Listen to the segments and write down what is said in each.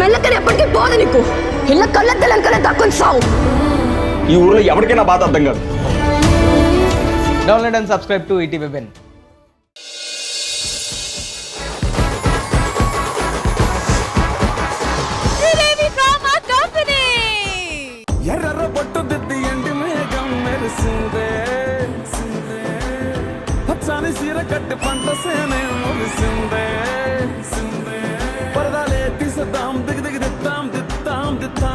మెల్లకని ఎప్పటికీ పోదు నీకు. ఇళ్ళ కళ్ళెత్తలెనకనే దక్కుని సావు. ఈ ఊర్లో ఎవరికైనా బాధ అర్థం కాదు. Download and subscribe to ETV web. కట్టి పంట సేనే ముగిసిందే పరదాలే తీసేద్దాం దిగి దిగి దిద్దాం దిద్దాం దిద్దా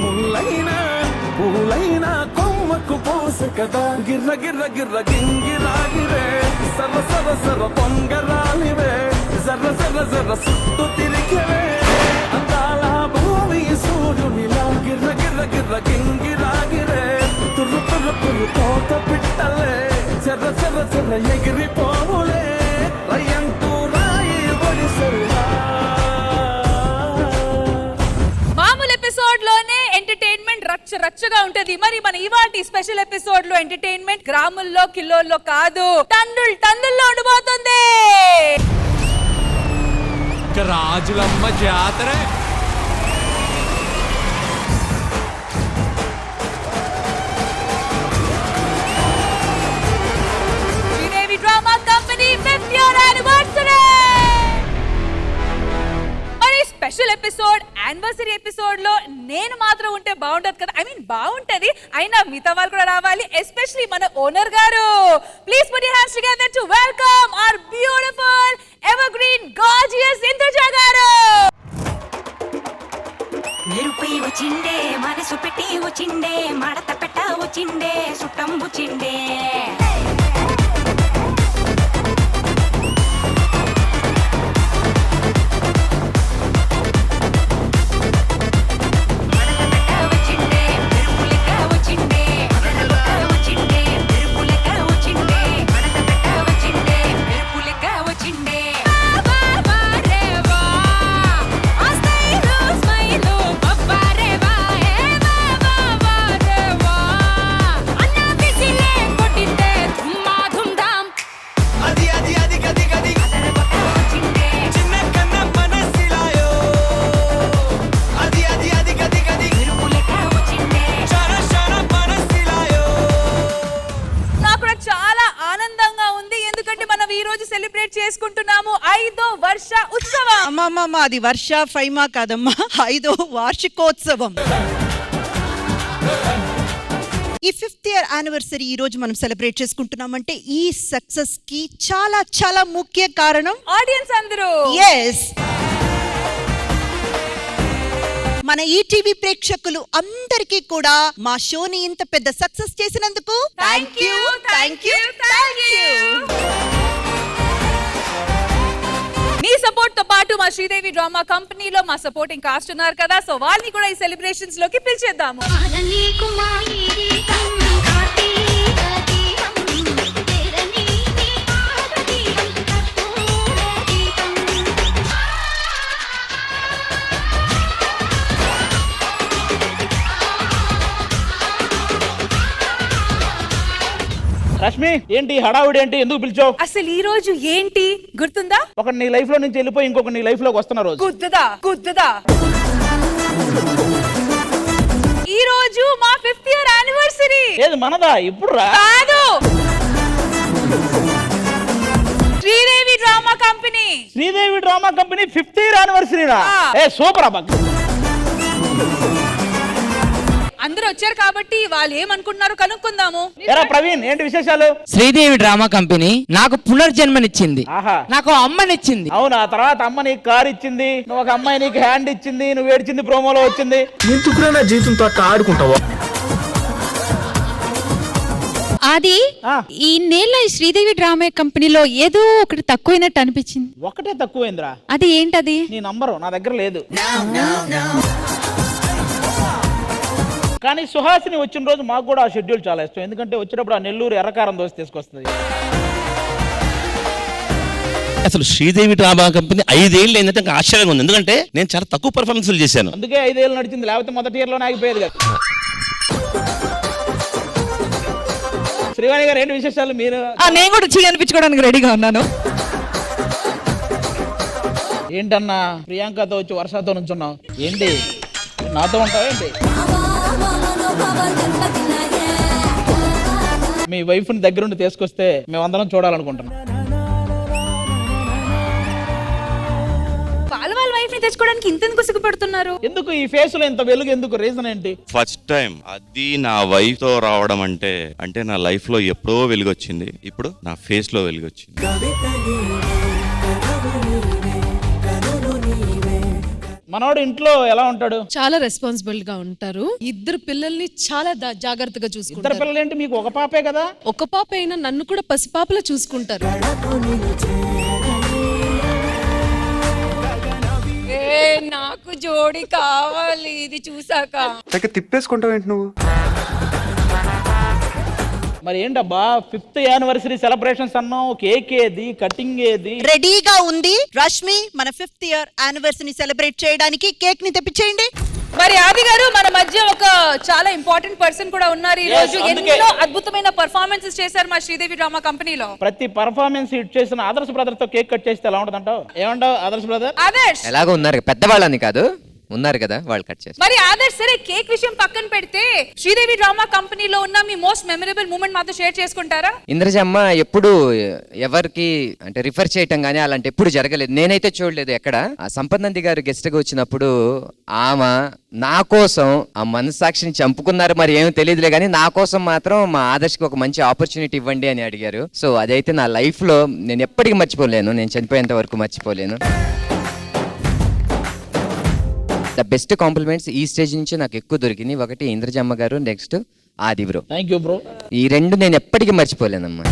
ముల్లైనా పూలైనా కొమ్మకు పోసే కదా గిర్ర గిర్ర గిర్ర గింగిరాగిరే సర్ర సర్ర సర్ర పొంగరాలివే జర్ర జర్ర జర్ర సుట్టు తిరిగివే అందాల భూమి సూర్యునిలా గిర్ర గిర్ర గిర్ర గింగిరాగిరే తుర్రు తుర్రు తుర్రు తోట పిట్టలే చెర్ర చెర్ర చెర్ర ఎగిరిపోవులే రయ్యంటూ రాయి ఒడిసెల్లా. మామూలు ఎపిసోడ్ లోనే ఎంటర్టైన్మెంట్ రచ్చగా ఉంటది. మరి మన ఇవాటి స్పెషల్ ఎపిసోడ్ లో ఎంటర్టైన్మెంట్ గ్రాముల్లో కిలోల్లో కాదు, టన్నుల్లో ఉండబోతుంది. రాజులమ్మ జాతర drama company 50th year anniversary. మరి స్పెషల్ ఎపిసోడ్ యానివర్సరీ ఎపిసోడ్ లో నేను మాత్రం ఉంటే బాగుంటది కదా. ఐ మీన్ బాగుంటది, అయినా మిగతా వాళ్ళు కూడా రావాలి. ఎస్పెషల్లీ మన ఓనర్ గారు. Please put your hands together to welcome our beautiful evergreen gorgeous Indraja గారు. మెరుపై వచ్చిండే మనసు పెట్టి వచ్చిండే మడత పెట్ట వచ్చిండే సుట్టం వచ్చిండే చేసుకుంటున్నాము 5వ వర్ష ఉత్సవం. అమ్మమ్మ అది వర్ష ఫైమా కాదమ్మా, 5వ వార్షికోత్సవం. ఈ 5th year anniversary ఈ రోజు మనం సెలబ్రేట్ చేసుకుంటున్నామంటే ఈ సక్సెస్ కి చాలా చాలా ముఖ్య కారణం ఆడియన్స్ అందరూ. ఎస్, మన ఈటీవీ ప్రేక్షకులు అందరికీ కూడా మా షోని ఇంత పెద్ద సక్సెస్ చేసినందుకు థాంక్యూ. మీ సపోర్ట్ తో పాటు మా శ్రీదేవి డ్రామా కంపెనీలో మా సపోర్టింగ్ కాస్ట్ ఉన్నారు కదా, సో వాళ్ళని కూడా ఈ సెలబ్రేషన్స్ లోకి పిలిచేద్దాము. రష్మి, ఏంటి హడావుడి ఏంటి? ఎందుకు పిలిచావు? అసలు ఈ రోజు ఏంటి గుర్తుందా? ఒక నీ లైఫ్ లో నుంచి వెళ్ళిపోయి ఇంకొక నీ లైఫ్ లోకి వస్తున్న రోజు. గుర్తుదా ఈ రోజు మా 5th year anniversary. ఏది మనదా? ఇప్పుడు రా. కాదు, Sridevi drama company. Sridevi drama company 5th year anniversary రా. ఏ సూపర్ అబ్బా. అందరూ వచ్చారు కాబట్టి వాళ్ళు ఏమనుకుంటున్నారో కనుక్కుందాము. ఎరా ప్రవీణ్, ఏంటి విశేషాలు? శ్రీదేవి డ్రామా కంపెనీ నాకు పునర్జన్మనిచ్చింది, నాకు అమ్మనిచ్చింది. అవునా? తర్వాత అమ్మ నీకు కార్ ఇచ్చింది, నువ్వు ఒక అమ్మాయి నీకు హ్యాండ్ ఇచ్చింది, నువ్వు ఏడ్చింది ప్రోమోలో వచ్చింది. ఎందుకురా జీవితంతో అట్లా ఆడుకుంటావా? అది ఈ నెల శ్రీదేవి డ్రామా కంపెనీలో ఏదో ఒకటి తక్కువైనట్టు అనిపించింది. ఒకటే తక్కువైందిరా. అది ఏంటది? నీ నంబరు నా దగ్గర లేదు. కానీ సుహాసిని వచ్చిన రోజు మాకు కూడా ఆ షెడ్యూల్ చాలా ఇష్టం. ఎందుకంటే వచ్చినప్పుడు ఆ నెల్లూరు ఎర్రకారం దోశ తీసుకొస్తుంది. అసలు శ్రీదేవి డ్రామా కంపెనీ 5 ఏళ్ళు ఏంటంటే ఇంకా ఆశ్చర్యంగా ఉంది. ఎందుకంటే నేను చాలా తక్కువ పర్ఫార్మెన్స్లు చేశాను, అందుకే 5 ఏళ్ళు నడిచింది. లేకపోతే మొదటి ఇయర్ లోనే ఆగిపోయేది కదా. శ్రీవాణి గారు, ఏంటి విశేషాలు? మీరు? నేను కూడా చీ అనిపించుకోవడానికి రెడీగా ఉన్నాను. ఏంటన్నా ప్రియాంకతో వచ్చి వర్షాతో నుంచున్నావు ఏంటి? నాతో ఉంటావా ఏంటి? మీ వైఫ్ ని దగ్గరుండి తీసుకొస్తే మేమందరం చూడాలనుకుంటున్నాం. వాళ్ళ వైఫ్ ని తెచ్చుకోవడానికి ఇంతెందుకు సిగ్గుపడుతున్నారు? ఎందుకు ఈ ఫేస్ లో ఇంత వెలుగు ఎందుకు? రీజన్ ఏంటి? ఫస్ట్ టైం అది నా వైఫ్ తో రావడం అంటే నా లైఫ్ లో ఎప్పుడో వెలుగొచ్చింది. ఇప్పుడు నా ఫేస్ లో వెలుగొచ్చింది. మనోడు ఇంట్లో ఎలా ఉంటాడు? చాలా రెస్పాన్సిబుల్ గా ఉంటారు. ఇద్దరు పిల్లల్ని చాలా జాగ్రత్తగా ఇద్దరు చూసుకుంటారు. పిల్లలు ఏంటి? మీకు ఒక పాపే కదా? ఒక పాప అయినా నన్ను కూడా పసిపాపలా చూసుకుంటారు. నాకు జోడి కావాలి ఇది చూసాక. తిప్పేసుకుంటావు ఏంటి నువ్వు? మరి ఏంటబ్బా 5th యానివర్సరీ సెలబ్రేషన్స్ అన్నావు, కేక్ ఏది, కటింగ్ ఏది? రెడీగా ఉంది. రష్మి మన 5th ఇయర్ యానివర్సరీ సెలబ్రేట్ చేయడానికి కేక్ ని తెప్పించేయండి. మరి ఆది గారు మన మధ్య ఒక చాలా ఇంపార్టెంట్ పర్సన్ కూడా ఉన్నారు ఈ రోజు. అందుకే. ఎన్నో అద్భుతమైన పర్ఫార్మెన్సెస్ చేశారు మా శ్రీదేవి డ్రామా కంపెనీలో. ప్రతి పర్ఫార్మెన్స్ హిట్ చేసిన ఆదర్శ్ బ్రదర్ తో కేక్ కట్ చేస్తే ఎలా ఉంటదంటావు? ఏమంటావు ఆదర్శ్ బ్రదర్? ఆదర్శ్ ఎలాగో ఉన్నారు పెద్దవాళ్ళని కాదు, ఉన్నారు కదా వాళ్ళు కట్ చేస్తారు. మరి ఆదర్శ్ సరే కేక్ విషయం పక్కన పెడితే శ్రీదేవి డ్రామా కంపెనీలో ఉన్న మీ మోస్ట్ మెమరబుల్ మూమెంట్ మాతో షేర్ చేసుకుంటారా? ఇంద్రజమ్మ ఎప్పుడు ఎవరికి అంటే రిఫర్ చేయటం కానీ అలాంటి ఎప్పుడు జరగలేదు, నేనైతే చూడలేదు ఎక్కడ. ఆ సంపత్నంది గారు గెస్ట్ గా వచ్చినప్పుడు ఆమె నా కోసం ఆ మనస్సాక్షిని చంపుకున్నారు, మరి ఏమో తెలియదులే కానీ నా కోసం మాత్రం మా ఆదర్శకి ఒక మంచి ఆపర్చునిటీ ఇవ్వండి అని అడిగారు. సో అదైతే నా లైఫ్ లో నేను ఎప్పటికీ మర్చిపోలేను, నేను చనిపోయేంత వరకు మర్చిపోలేను. ద బెస్ట్ కాంప్లిమెంట్స్ ఈ స్టేజ్ నుంచి నాకు ఎక్కువ దొరికింది. ఒకటి ఇంద్రజమ్మ గారు, నెక్స్ట్ ఆది బ్రో. Thank you bro. ఈ రెండు నేను ఎప్పటికీ మర్చిపోలేనమ్మా.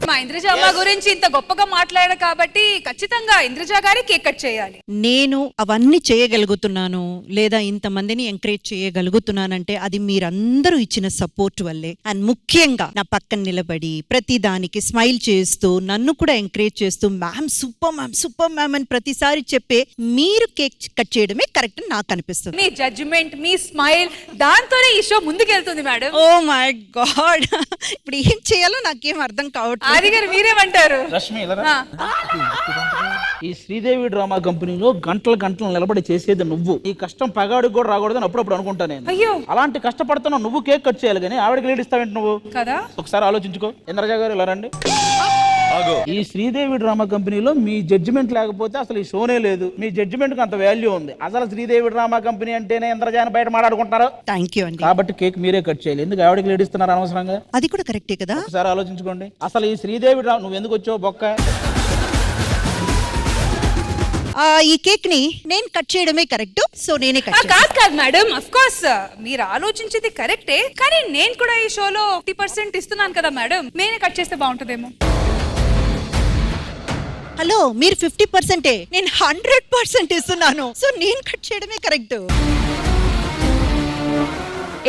మా ఇంద్రజమ్మ గురించి ఇంత గొప్పగా మాట్లాడారు కాబట్టి ఖచ్చితంగా ఇంద్రజ గారి కేక్ కట్ చేయాలి. నేను అవన్నీ చేయగలుగుతున్నాను లేదా ఇంతమందిని ఎంకరేజ్ చేయగలుగుతున్నానంటే అది మీరందరూ ఇచ్చిన సపోర్ట్ వల్లే. అండ్ ముఖ్యంగా నా పక్కన నిలబడి ప్రతి దానికి స్మైల్ చేస్తూ నన్ను కూడా ఎంకరేజ్ చేస్తూ మ్యామ్ సూపర్ మ్యామ్ అని ప్రతిసారి చెప్పే మీరు కేక్ కట్ చేయడమే కరెక్ట్ అని నాకు అనిపిస్తుంది. మీ జడ్జిమెంట్, మీ స్మైల్, దాంతోనే ఈ షో ముందుకెళ్తుంది మేడం. ఓ మై గాడ్, ఇప్పుడు ఏం చేయాలో నాకేం అర్థం కావట్లేదు. ఆది గారు మీరేమంటారు? రష్మి ఈ శ్రీదేవి డ్రామా కంపెనీలో గంటలు నిలబడి చేసేది నువ్వు. ఈ కష్టం పగాడికి కూడా రాకూడదని అప్పుడప్పుడు అనుకుంటా నేను. అయ్యో, అలాంటి కష్టపడుతున్నావు నువ్వు, కేక్ కట్ చేయాలి కానీ ఆవిడకి లీడ్ ఇస్తావేంటి నువ్వు? కదా ఒకసారి ఆలోచించుకో. ఇంద్రజ గారు ఇలా రండి. ఈ శ్రీదేవి డ్రామా కంపెనీలో మీ జడ్జిమెంట్ లేకపోతే అసలు ఈ షోనే లేదు. మీ జడ్జిమెంట్ కి అంత వాల్యూ ఉంది. అసలు శ్రీదేవి డ్రామా కంపెనీ అంటేనే ఇంద్రజాని బయట మాట్లాడుకుంటారు. థ్యాంక్ యూ అండి. కాబట్టి కేక్ మీరే కట్ చేయాలి. ఎందుకు ఆవిడకి లీడ్ ఇస్తున్నారు అనవసరంగా? అది కూడా కరెక్టే కదా. ఒకసారి ఆలోచించుకోండి. అసలు ఈ శ్రీదేవి నువ్వు ఎందుకు వచ్చావు బొక్క? ఈ కేక్ ని నేను కట్ చేయడమే కరెక్ట్, సో నేనే కట్ చేస్తాను. కాదు మేడం, ఆఫ్ కోర్స్ మీరు ఆలోచించేది కరెక్టే, కానీ నేను కూడా ఈ షోలో 50% ఇస్తున్నాను కదా మేడం, నేనే కట్ చేస్తే బాగుంటుందేమో. హలో, మీరు 50%, నేను 100% ఇస్తున్నాను, సో నేను కట్ చేయడమే కరెక్ట్.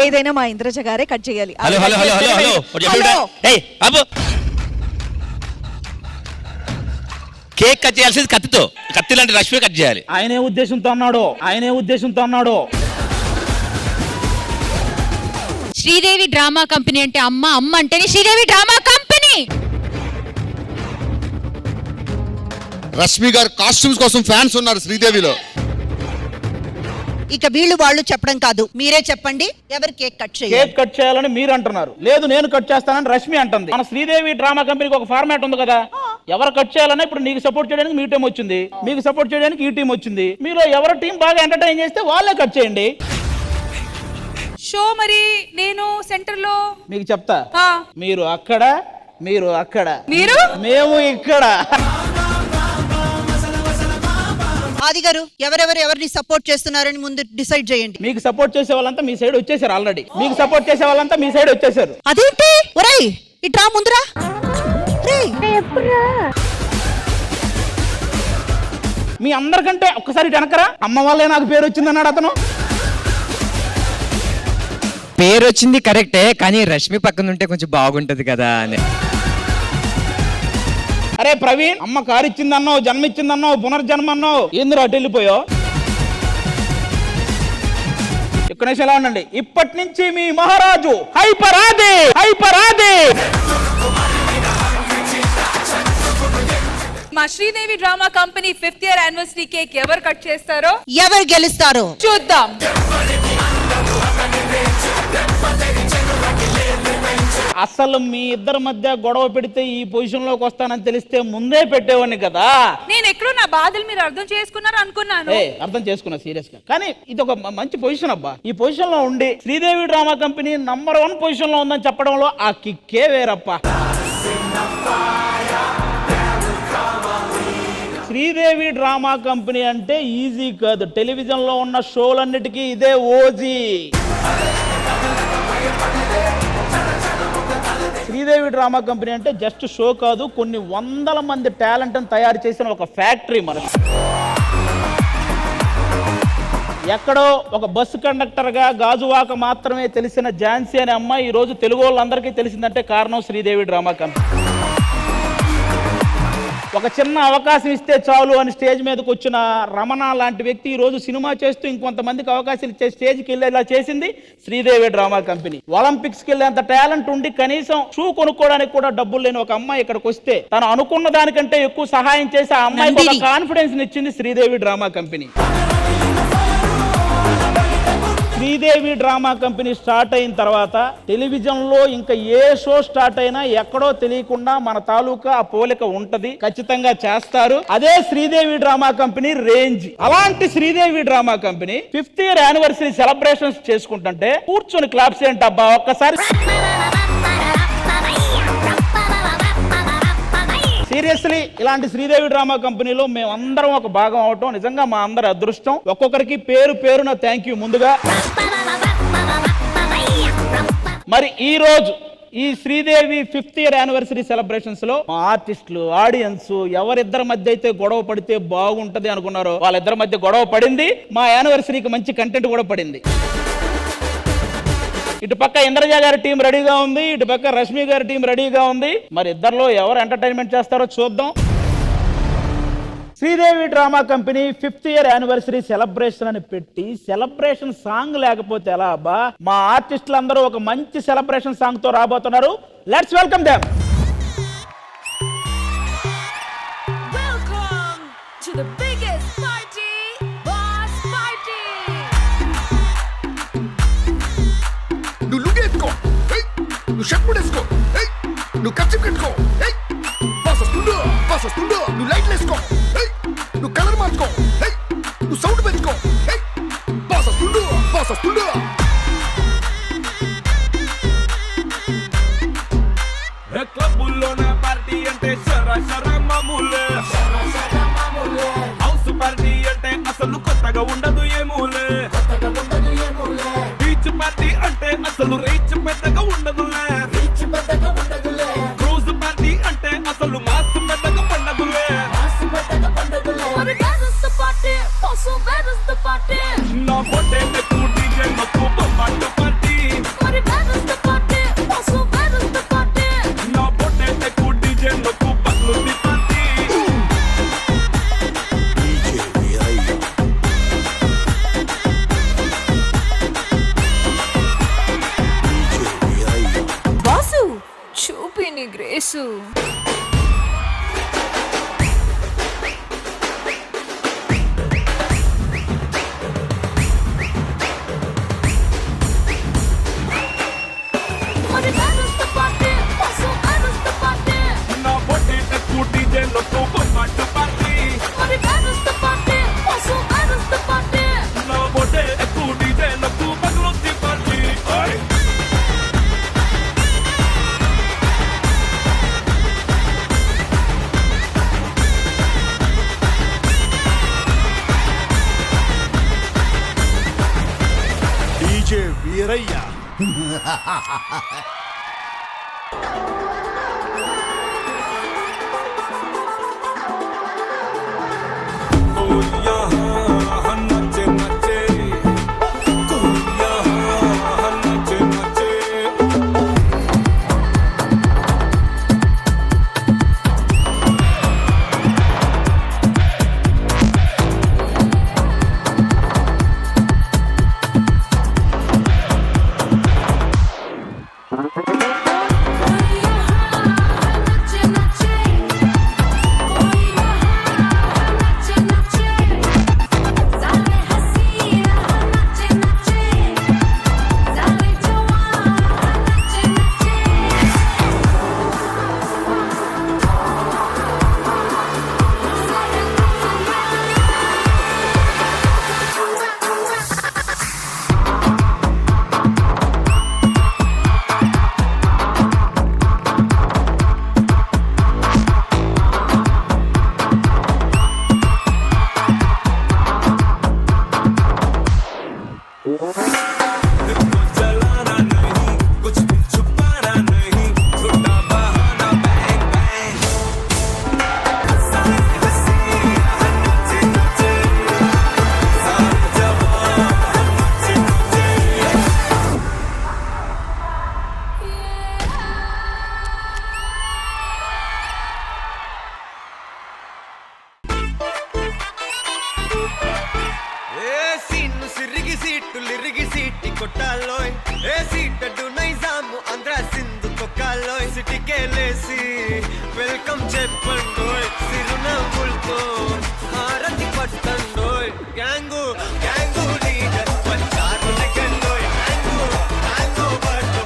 ఏదైనా మా ఇంద్రజ గారే కట్ చేయాలి. Hello hello hello hello hello hello. ఏయ్ అబ్బో, కేక్ కట్ చేయాల్సింది కత్తితో. కత్తి లాంటి రష్మి కట్ చేయాలి. ఆయనే ఉద్దేశంతో అన్నాడు. శ్రీదేవి డ్రామా కంపెనీ అంటే అమ్మ అంటేనే శ్రీదేవి డ్రామా కంపెనీ. రష్మి గారు కాస్ట్యూమ్స్ కోసం ఫ్యాన్స్ ఉన్నారు శ్రీదేవిలో. ఇక వీళ్ళు వాళ్ళు చెప్పడం కాదు, మీరే చెప్పండి ఎవరు కేక్ కట్ చేయాలి. కేక్ కట్ చేయాలని మీరు అంటున్నారు, లేదు నేను కట్ చేస్తానని రష్మి అంటుంది. మన శ్రీదేవి డ్రామా కంపెనీకి ఒక ఫార్మాట్ ఉంది కదా, ఎవరు కట్ చేయాలన్నా ఇప్పుడు నీకు సపోర్ట్ చేయడానికి మీ టీం వచ్చింది, మీకు సపోర్ట్ చేయడానికి ఈ టీం వచ్చింది. మీలో ఎవరి టీం బాగా ఎంటర్టైన్ చేస్తే వాళ్ళే కట్ చేయండి. షో మరి నేను సెంటర్ లో మీకు చెప్తా, మీరు అక్కడ మీరు మేము ఇక్కడ. ఆది గారు ఎవరిని సపోర్ట్ చేస్తున్నారని ముందు డిసైడ్ చేయండి. మీకు సపోర్ట్ చేసే వాళ్ళంతా మీ సైడ్ వచ్చేసారు ఆల్రెడీ. మీకు సపోర్ట్ చేసే వాళ్ళంతా మీ సైడ్ వచ్చేసారు. అదేంటి ఒరేయ్, ఇట్రా ముందురా. మీ అందరికంటే ఒక్కసారి వెనకరా. అమ్మ వాళ్ళే నాకు పేరు వచ్చిందన్నాడు అతను. పేరు వచ్చింది కరెక్టే, కానీ రష్మి పక్కన ఉంటే కొంచెం బాగుంటది కదా అని. అరే ప్రవీణ్, అమ్మ కారు ఇచ్చిందన్నావు, జన్మ ఇచ్చిందన్నావు, పునర్జన్మ అన్నావు, ఎందుకు అటు వెళ్ళిపోయావు? ఇక్కడ నుంచి ఎలా ఉండండి. ఇప్పటి నుంచి మీ మహారాజు హైపర్ ఆది. మా Sridevi drama company 5th year anniversary cake ఎవరు కట్ చేస్తారో, ఎవరు గెలుస్తారో చూద్దాం. అసలు మీ ఇద్దరి మధ్య గొడవ పెడితే ఈ పొజిషన్ లోకి వస్తానని తెలిస్తే ముందే పెట్టేవాడిని కదా. నేను ఎక్కడో నా బాధలు మీరు అర్థం చేసుకున్నారు అనుకున్నాను. అర్థం చేసుకున్నా సీరియస్ గా. కానీ ఇది ఒక మంచి పొజిషన్ అబ్బా. ఈ పొజిషన్ లో ఉండి Sridevi drama company number 1 position లో ఉందని చెప్పడంలో ఆ కిక్కే వేరప్ప. శ్రీదేవి డ్రామా కంపెనీ అంటే ఈజీ కాదు. టెలివిజన్ లో ఉన్న షోలన్నిటికీ ఇదే ఓజీ. శ్రీదేవి డ్రామా కంపెనీ అంటే జస్ట్ షో కాదు, కొన్ని వందల మంది టాలెంట్ తయారు చేసిన ఒక ఫ్యాక్టరీ మనకి. ఎక్కడో ఒక బస్సు కండక్టర్గా గాజువాక మాత్రమే తెలిసిన ఝాన్సీ అనే అమ్మాయి ఈ రోజు తెలుగు వాళ్ళందరికీ తెలిసిందంటే కారణం శ్రీదేవి డ్రామా కంపెనీ. ఒక చిన్న అవకాశం ఇస్తే చాలు అని స్టేజ్ మీదకి వచ్చిన రమణ లాంటి వ్యక్తి ఈ రోజు సినిమా చేస్తూ ఇంకొంతమందికి అవకాశాలు ఇచ్చే స్టేజ్కి వెళ్ళేలా చేసింది శ్రీదేవి డ్రామా కంపెనీ. ఒలింపిక్స్కి వెళ్ళేంత టాలెంట్ ఉండి కనీసం షూ కొనుక్కోవడానికి కూడా డబ్బులు లేని ఒక అమ్మాయి ఇక్కడికి వస్తే తను అనుకున్న దానికంటే ఎక్కువ సహాయం చేసి ఆ అమ్మాయికి ఒక కాన్ఫిడెన్స్ ఇచ్చింది Sridevi drama company. Sridevi drama company start అయిన తర్వాత టెలివిజన్లో ఇంకా ఏ షో స్టార్ట్ అయినా ఎక్కడో తెలియకుండా మన తాలూకా ఆ పోలిక ఉంటది, ఖచ్చితంగా చేస్తారు. అదే శ్రీదేవి డ్రామా కంపెనీ రేంజ్. అలాంటి Sridevi drama company 5th year anniversary celebrations చేసుకుంటుంటే కూర్చొని క్లాప్స్ ఏంటబ్బా ఒక్కసారి. సీరియస్లీ ఇలాంటి శ్రీదేవి డ్రామా కంపెనీలో మేమందరం ఒక భాగం అవటం నిజంగా మా అందరి అదృష్టం. ఒక్కొక్కరికి పేరు పేరున థ్యాంక్ యూ ముందుగా. మరి ఈ రోజు ఈ Sridevi 5th year anniversary celebrations లో మా ఆర్టిస్టులు, ఆడియన్స్ ఎవరిద్దరి మధ్య అయితే గొడవ పడితే బాగుంటది అనుకున్నారో వాళ్ళిద్దరి మధ్య గొడవ పడింది. మా యానివర్సరీకి మంచి కంటెంట్ కూడా పడింది. ఇటు పక్క ఇంద్రజ గారి టీం రెడీగా ఉంది, ఇటు పక్క రష్మి గారి టీం రెడీగా ఉంది. మరి ఇద్దరిలో ఎవరు ఎంటర్టైన్మెంట్ చేస్తారో చూద్దాం. Sridevi drama company 5th year anniversary celebration అని పెట్టి సెలబ్రేషన్ సాంగ్ లేకపోతే ఎలా అబ్బా? మా ఆర్టిస్టులు అందరూ ఒక మంచి సెలబ్రేషన్ సాంగ్ తో రాబోతున్నారు. Let's welcome them. Welcome to the biggest party, boss party. నువ్వు లుంగి ఎత్తుకో, నువ్వు షర్ట్ కూడా వేసుకో, నువ్వు కచ్చి కట్టుకో, బాస్ వస్తుందో, నువ్వు లైట్లు వేసుకో, నువ్వు కలర్ మార్చుకో, నువ్వు సౌండ్ పెంచుకో, బాస్ వస్తుందో. క్లబ్బుల్లో నా పార్టీ అంటే సరా మామూలే. హౌస్ పార్టీ అంటే అసలు కొత్తగా ఉండదు ఏమూలే. బీచ్ పార్టీ అంటే అసలు రీచ్ పెద్దగా ఉండదులే. క్రూజ్ పార్టీ అంటే అసలు మాస్ పెద్దగా పండదులే. నా పొట్టే ఎక్కువ డీజే నొక్కు బొమ్మాట పార్టీ. నా పొట్టే ఎక్కువ డీజే నొక్కు పగ్లుది పార్టీ. బాసు చూపి నీ గ్రేసు. నా పొట్టే ఎక్కువ డీజే నొక్కు బొమ్మాట పార్టీ. నా పొట్టే ఎక్కువ డీజే నొక్కు పగ్లుది పార్టీ. డీజే వీరయ్య. నచ్చే సిరిగి సీట్లు ఇరిగి సీటి కొట్టాలోయ్ ఏ సీటడు నైజాము ఆంధ్ర సింధు తొక్కాలోయ్ సిటీకేలేసి వెల్కమ్ చెప్పండోయ్ సిరునవ్వులతో హారతి పట్టండోయ్ గ్యాంగు గ్యాంగు లీడర్ పంచారు లెగండోయ్ గ్యాంగు గ్యాంగు పట్టు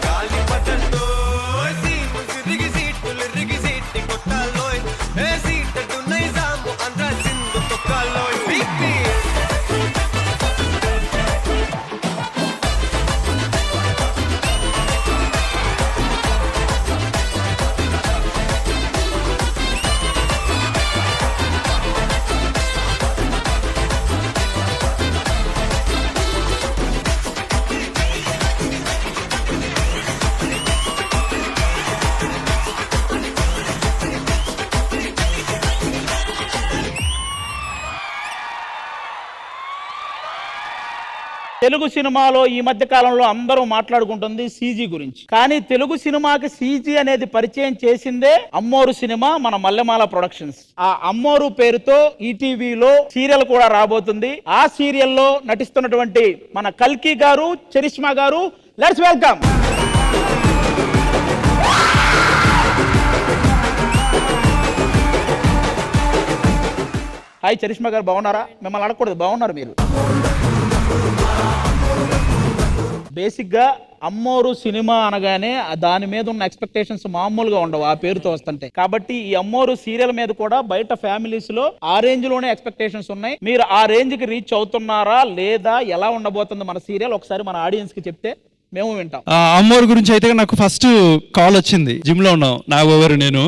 గాలి పట్టండోయ్ సీము సిరిగి సీట్లు ఇరిగి సీటి కొట్టాలోయ్ ఏ సీటడు నైజాము ఆంధ్ర సింధు తొక్కాలోయ్ తెలుగు సినిమాలో ఈ మధ్య కాలంలో అందరూ మాట్లాడుకుంటుంది సీజీ గురించి. కానీ తెలుగు సినిమాకి సీజీ అనేది పరిచయం చేసిందే అమ్మోరు సినిమా, మన మల్లెమాల ప్రొడక్షన్స్. ఆ అమ్మోరు పేరుతో ఈటీవీలో సీరియల్ కూడా రాబోతుంది. ఆ సీరియల్లో నటిస్తున్నటువంటి మన కల్కి గారు, చరిష్మా గారు, లెట్స్ వెల్కమ్. హాయ్ చరిష్మా గారు, బాగున్నారా? మిమ్మల్ని అడగకూడదు, బాగున్నారు మీరు? బేసిక్గా అమ్మోరు సినిమా అనగానే దాని మీద ఉన్న ఎక్స్పెక్టేషన్స్ మామూలుగా ఉండవు ఆ పేరుతో వస్తుంటే. కాబట్టి ఈ అమ్మోరు సీరియల్ మీద కూడా బయట ఫ్యామిలీస్ లో ఆ రేంజ్ లోనే ఎక్స్పెక్టేషన్స్ ఉన్నాయి. మీరు ఆ రేంజ్ కి రీచ్ అవుతున్నారా లేదా, ఎలా ఉండబోతుంది మన సీరియల్, ఒకసారి మన ఆడియన్స్ కి చెప్తే మేము వింటాం. అమ్మోరు గురించి అయితే నాకు ఫస్ట్ కాల్ వచ్చింది. జిమ్ లో ఉన్నాం, నా ఓవర్ నేను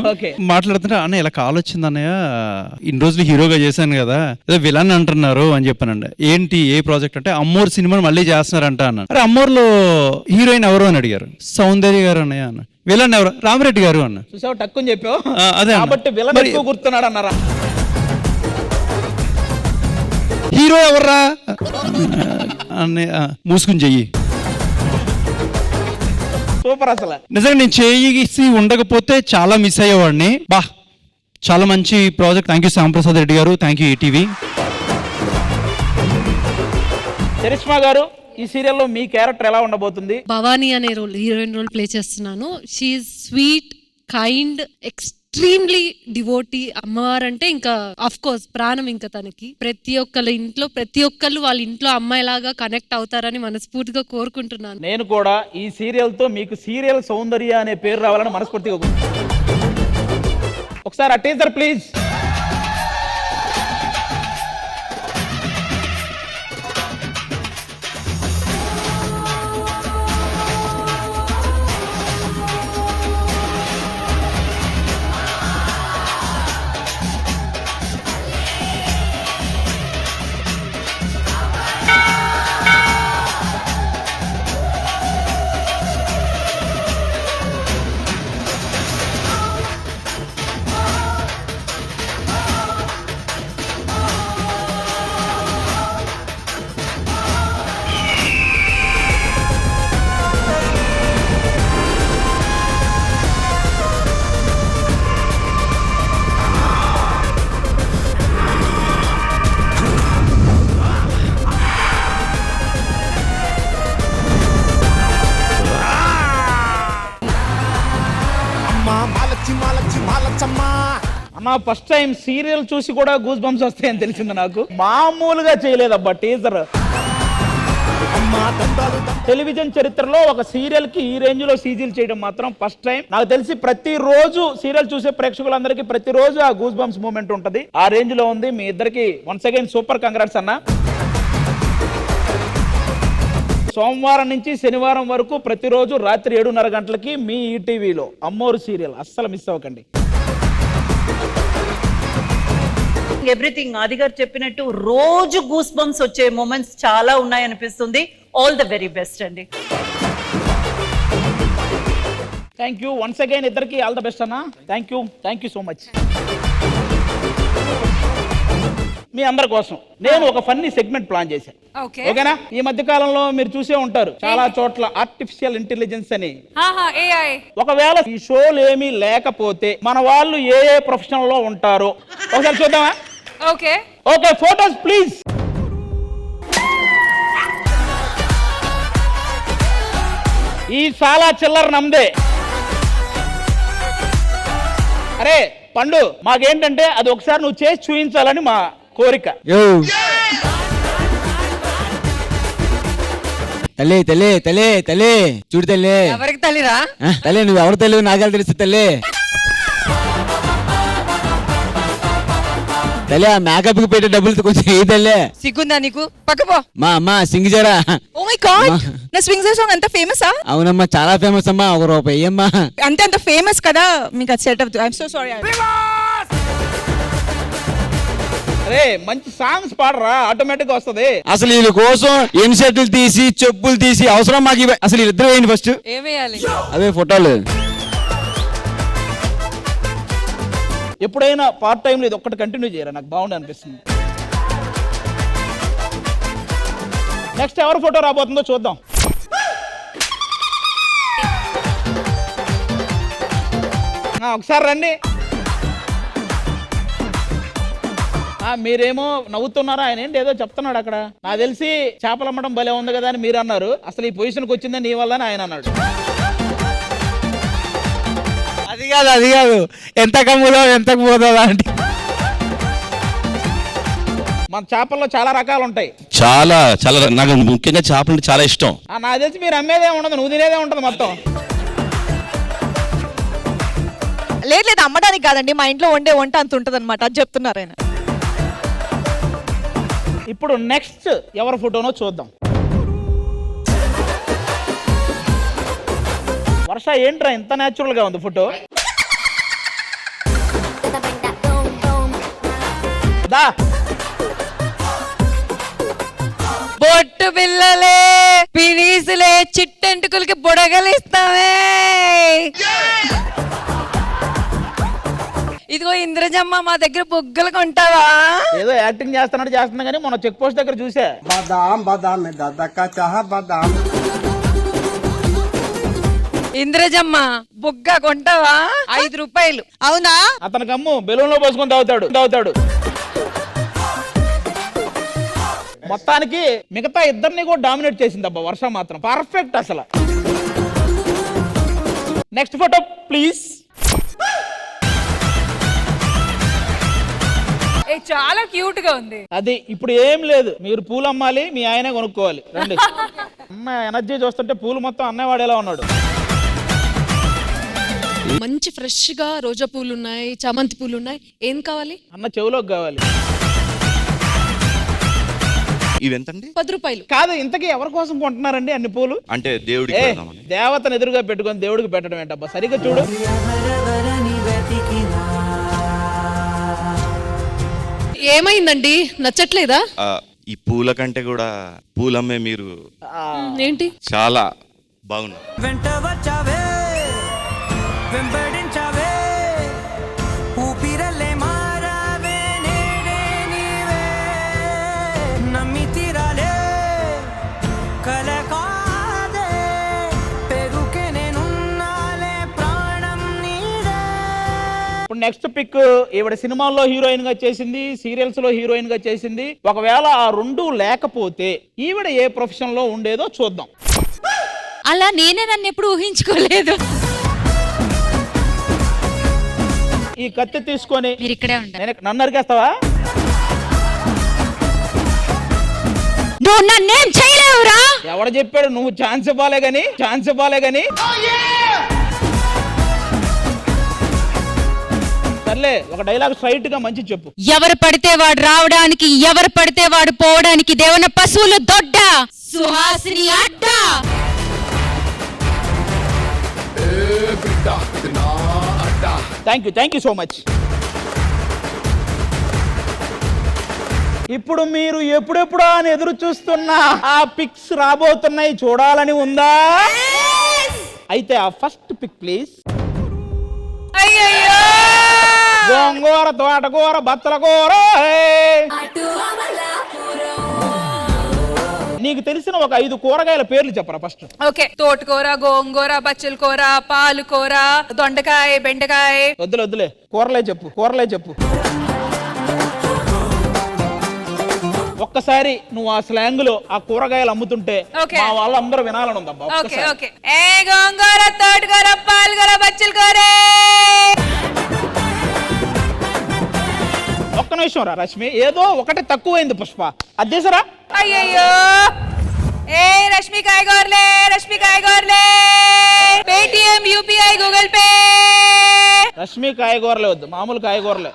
మాట్లాడుతుంటే, అన్న ఇలా కాల్ వచ్చింది అన్నయ్య, ఇన్ని రోజులు హీరోగా చేశాను కదా, ఏదో విలన్ అంటున్నారు అని చెప్పానండి. ఏంటి, ఏ ప్రాజెక్ట్ అంటే అమ్మోరు సినిమాని మళ్ళీ చేస్తున్నారంట అన్న. అరే అమ్మోర్లో హీరోయిన్ ఎవరు అని అడిగారు. సౌందర్య గారు అన్నయ్య అన్న. విలన్ ఎవరు? రామిరెడ్డి గారు అన్న. చూసావు, టక్కుని చెప్పావు. అదే కాబట్టి విలన్ ఎక్కువ గుర్తున్నాడు అన్నారా? హీరో ఎవర్రా అన్నయ్య, మూసుకుని చెయ్యి. సూపర్. అసలు నిజంగా నేను చేసి ఉండకపోతే చాలా మిస్ అయ్యేవాడిని. బా, చాలా మంచి project. Thank you Shyamprasad Reddy గారు, థ్యాంక్ యూ ఈటీవీ. చరిష్మా గారు, ఈ సీరియల్లో మీ క్యారెక్టర్ ఎలా ఉండబోతుంది? భవానీ అనే రోల్, హీరోయిన్ రోల్ ప్లే చేస్తున్నాను. She is sweet, kind, extremely devotee. అమ్మవారు అంటే ఇంకా అఫ్ కోర్స్ ప్రాణం. ఇంకా తనకి ప్రతి ఒక్కళ్ళ ఇంట్లో, ప్రతి ఒక్కళ్ళు వాళ్ళ ఇంట్లో అమ్మాయిలాగా కనెక్ట్ అవుతారని మనస్ఫూర్తిగా కోరుకుంటున్నాను. నేను కూడా ఈ సీరియల్ తో మీకు సీరియల్ సౌందర్య అనే పేరు రావాలని మనస్ఫూర్తిగా. ఒకసారి ఆ టీజర్ ప్లీజ్. అమ్మా, ఫస్ట్ టైం సీరియల్ చూసి కూడా గూస్ బంప్స్ వస్తాయని తెలిసింది నాకు. మామూలుగా చేయలేదబ్బా టీజర్. టెలివిజన్ చరిత్రలో ఒక సీరియల్ కి ఈ రేంజ్ లో సీజీలు చేయడం మాత్రం ఫస్ట్ టైం. నాకు తెలిసి ప్రతిరోజు సీరియల్ చూసే ప్రేక్షకులందరికీ ప్రతిరోజు ఆ గూస్ బంప్స్ మూమెంట్ ఉంటది. ఆ రేంజ్ లో ఉంది. మీ ఇద్దరికి వన్స్ అగైన్ సూపర్ కంగ్రాట్స్ అన్న. సోమవారం నుంచి శనివారం వరకు ప్రతిరోజు రాత్రి 7:30 గంటలకి మీ ఈటీవీలో అమ్మోరు సీరియల్ అస్సలు మిస్ అవ్వకండి. ఎవ్రీథింగ్ ఆది గారు చెప్పినట్టు రోజు గూస్ బంప్స్ వచ్చే మూమెంట్స్ చాలా ఉన్నాయనిపిస్తుంది. ఆల్ ద వెరీ బెస్ట్ అండి. థ్యాంక్ యూ వన్స్ అగైన్ ఇద్దరికి ఆల్ ద బెస్ట్ అన్న. Thank you so much. మీ అందరి కోసం నేను ఒక ఫన్నీ సెగ్మెంట్ ప్లాన్ చేశాను. ఓకేనా? ఈ మధ్య కాలంలో మీరు చూసే ఉంటారు చాలా చోట్ల ఆర్టిఫిషియల్ ఇంటెలిజెన్స్ అని. ఒకవేళ ఈ షోలు ఏమీ లేకపోతే మన వాళ్ళు ఏ ప్రొఫెషన్ లో ఉంటారో ఒకసారి చూద్దామా? Okay, photos please. ఈ సాలా చిల్లర నమ్దే. అరే పండు, మాకేంటంటే అది ఒకసారి నువ్వు చేసి చూపించాలని మా కోరిక. తల్లి తల్లి తల్లి తల్లి చూడు తల్లి. ఎవరికి తల్లిరా? తల్లి నువ్వు ఎవరు తల్లి నాకెలా తెలుసు తల్లి. తల్లి ఆ మేకప్ కి పెట్టే డబ్బులు కొంచెం ఏ తల్లి. సిగ్గుందా నీకు? పక్కపో. మా అమ్మ సింగ్ జరా. ఓ మై గాడ్, నా స్వింగ్ సాంగ్ అంత ఫేమసా? అవునమ్మా చాలా ఫేమస్ అమ్మా. ₹1 అమ్మా. అంత ఫేమస్ కదా మీకు అది సెట్ అవుతుంది. I'm so sorry. అరే మంచి సాంగ్స్ పాడరా, ఆటోమేటిక్ వస్తది. అసలు వీళ్ళ కోసం ఇన్సెట్లు తీసి చెప్పులు తీసి అవసరం మాకు ఇవ్వ. అసలు వీళ్ళిద్దరు వేయండి ఫస్ట్. ఏమేయాలి? అవే ఫోటోలు. ఎప్పుడైనా పార్ట్ టైంలో ఇది ఒక్కటి కంటిన్యూ చేయరా, నాకు బాగుంది అనిపిస్తుంది. నెక్స్ట్ ఎవరు ఫోటో రాబోతుందో చూద్దాం. ఒకసారి రండి. మీరేమో నవ్వుతున్నారా, ఆయన ఏంటి ఏదో చెప్తున్నాడు అక్కడ. నాకు తెలిసి చేపలు అమ్మడం భలే ఉంది కదా అని మీరు అన్నారు. అసలు ఈ పొజిషన్కి వచ్చిందని నీ వల్ల ఆయన అన్నాడు. అది కాదు ఎంత కమ్ముదో ఎంత పోతుందా అంటే. మన చేపల్లో చాలా రకాలు ఉంటాయి. చాలా చాలా నాకు ముఖ్యంగా చేపలు చాలా ఇష్టం. నాకు తెలిసి మీరు అమ్మేదే ఉండదు, నువ్వు తినేదే ఉంటుంది మొత్తం. లేదు అమ్మడానికి కాదండి, మా ఇంట్లో వంట అంత ఉంటుంది అనమాట, అది చెప్తున్నారు ఆయన. ఇప్పుడు నెక్స్ట్ ఎవరి ఫోటోనో చూద్దాం. వర్ష ఏంట్రా ఇంత న్యాచురల్ గా ఉంది ఫోటో. దా బొట్టు పిల్లలే పినీసులే చిట్టెంటుకులకి బుడగలిస్తావే. ఇదిగో ఇంద్రజమ్మ మా దగ్గర బొగ్గలు కొంటావా? ఏదో యాక్టింగ్ చేస్తున్నా కానీ మన చెక్ పోస్ట్ దగ్గర చూసా. ఇంద్రజమ్మ బుగ్గ కొంటావా? ₹5. అవునా? అతనికి అమ్ము బెలూన్ లో పోసుకొని తాగుతాడు. మొత్తానికి మిగతా ఇద్దరిని కూడా డామినేట్ చేసింది అబ్బా వర్ష మాత్రం. పర్ఫెక్ట్ అసలు. Next photo please. చాలా క్యూట్ గా ఉంది. అది ఇప్పుడు ఏం లేదు, మీరు పూలు అమ్మాలి, మీ ఆయనే కొనుక్కోవాలి. రండి. అన్న ఎనర్జీ చూస్తుంటే పూలు మొత్తం అన్నయ్య వాడేలా ఉన్నాడు. మంచి ఫ్రెష్ గా రోజా పూలు ఉన్నాయి, చామంతి పూలు ఉన్నాయి. ఏం కావాలి? అన్న చెవులోకి కావాలి. ఇవెంతండి? ₹10. కాదు, ఇంతకీ ఎవరి కోసం కొంటున్నారండి అన్ని పూలు? అంటే దేవుడికి పెడదామని. దేవతను ఎదురుగా పెట్టుకొని దేవుడికి పెట్టడం ఏంటబ్బా, సరిగ్గా చూడు. ఏమైందండి, నచ్చట్లేదా? ఈ పూల కంటే కూడా పూలమ్మే మీరు ఏంటి చాలా బాగున్నారు. వెంట వచ్చావే వెంబడించావే ఊపిరల్లే మారావే నేడే నీవే నమ్మి తీరాలే కల కాదే పెరుకే నేనున్నాలే ప్రాణం నీదే. ఇప్పుడు నెక్స్ట్ పిక్ ఈవిడ సినిమాల్లో హీరోయిన్ గా చేసింది, సీరియల్స్ లో హీరోయిన్ గా చేసింది. ఒకవేళ ఆ రెండు లేకపోతే ఈవిడ ఏ ప్రొఫెషన్ లో ఉండేదో చూద్దాం. అలా నేనే నన్ను ఎప్పుడు ఊహించుకోలేదు. ఈ కత్తి తీసుకొని మీరు ఇక్కడే ఉంటారు. నన్ను నరికేస్తావా? నువ్వు నన్నేం చేయలేవురా. ఎవడ చెప్పాడు? నువ్వు ఛాన్స్ ఇవ్వాలే గాని. సర్లే, ఒక డైలాగ్ స్ట్రైట్ గా మంచి చెప్పు. ఎవరు పడితే వాడు రావడానికి, ఎవరు పడితే వాడు పోవడానికి దేవన పశువులు దొడ్డ, సుహాసిని అడ్డ. Thank you so much. ఇప్పుడు మీరు ఎప్పుడెప్పుడా అని ఎదురు చూస్తున్నా ఆ పిక్స్ రాబోతున్నాయి, చూడాలని ఉందా? అయితే ఆ ఫస్ట్ పిక్ ప్లీజ్. గోంగూర, తోటకూర, బత్తల కూర. నీకు తెలిసిన ఒక 5 కూరగాయల పేర్లు చెప్పరా ఫస్ట్. ఓకే, తోటకూర, గోంగూర, బచ్చల కూర, పాలకూర, దొండకాయ, బెండకాయ. వద్దులే కూరలే చెప్పు. ఒక్కసారి నువ్వు ఆ స్లాంగ్ లో ఆ కూరగాయలు అమ్ముతుంటే Okay. మా వాళ్ళందరూ వినాలని ఉందబ్బా ఓకే ఒక్కసారి. ఓకే ఏ గోంగూర తోటకూర పాలకూర బచ్చల కూర. ఒక్క నిమిషం రా రష్మి, ఏదో ఒకటి తక్కువైంది పుష్ప, అది తీసరా. అయ్యయ్యో ఏ రష్మి కాయగూరలే రష్మి కాయగూరలే Paytm UPI Google Pay. Rashmi కాయగూరలే వద్దు, మామూలు కాయగూరలే.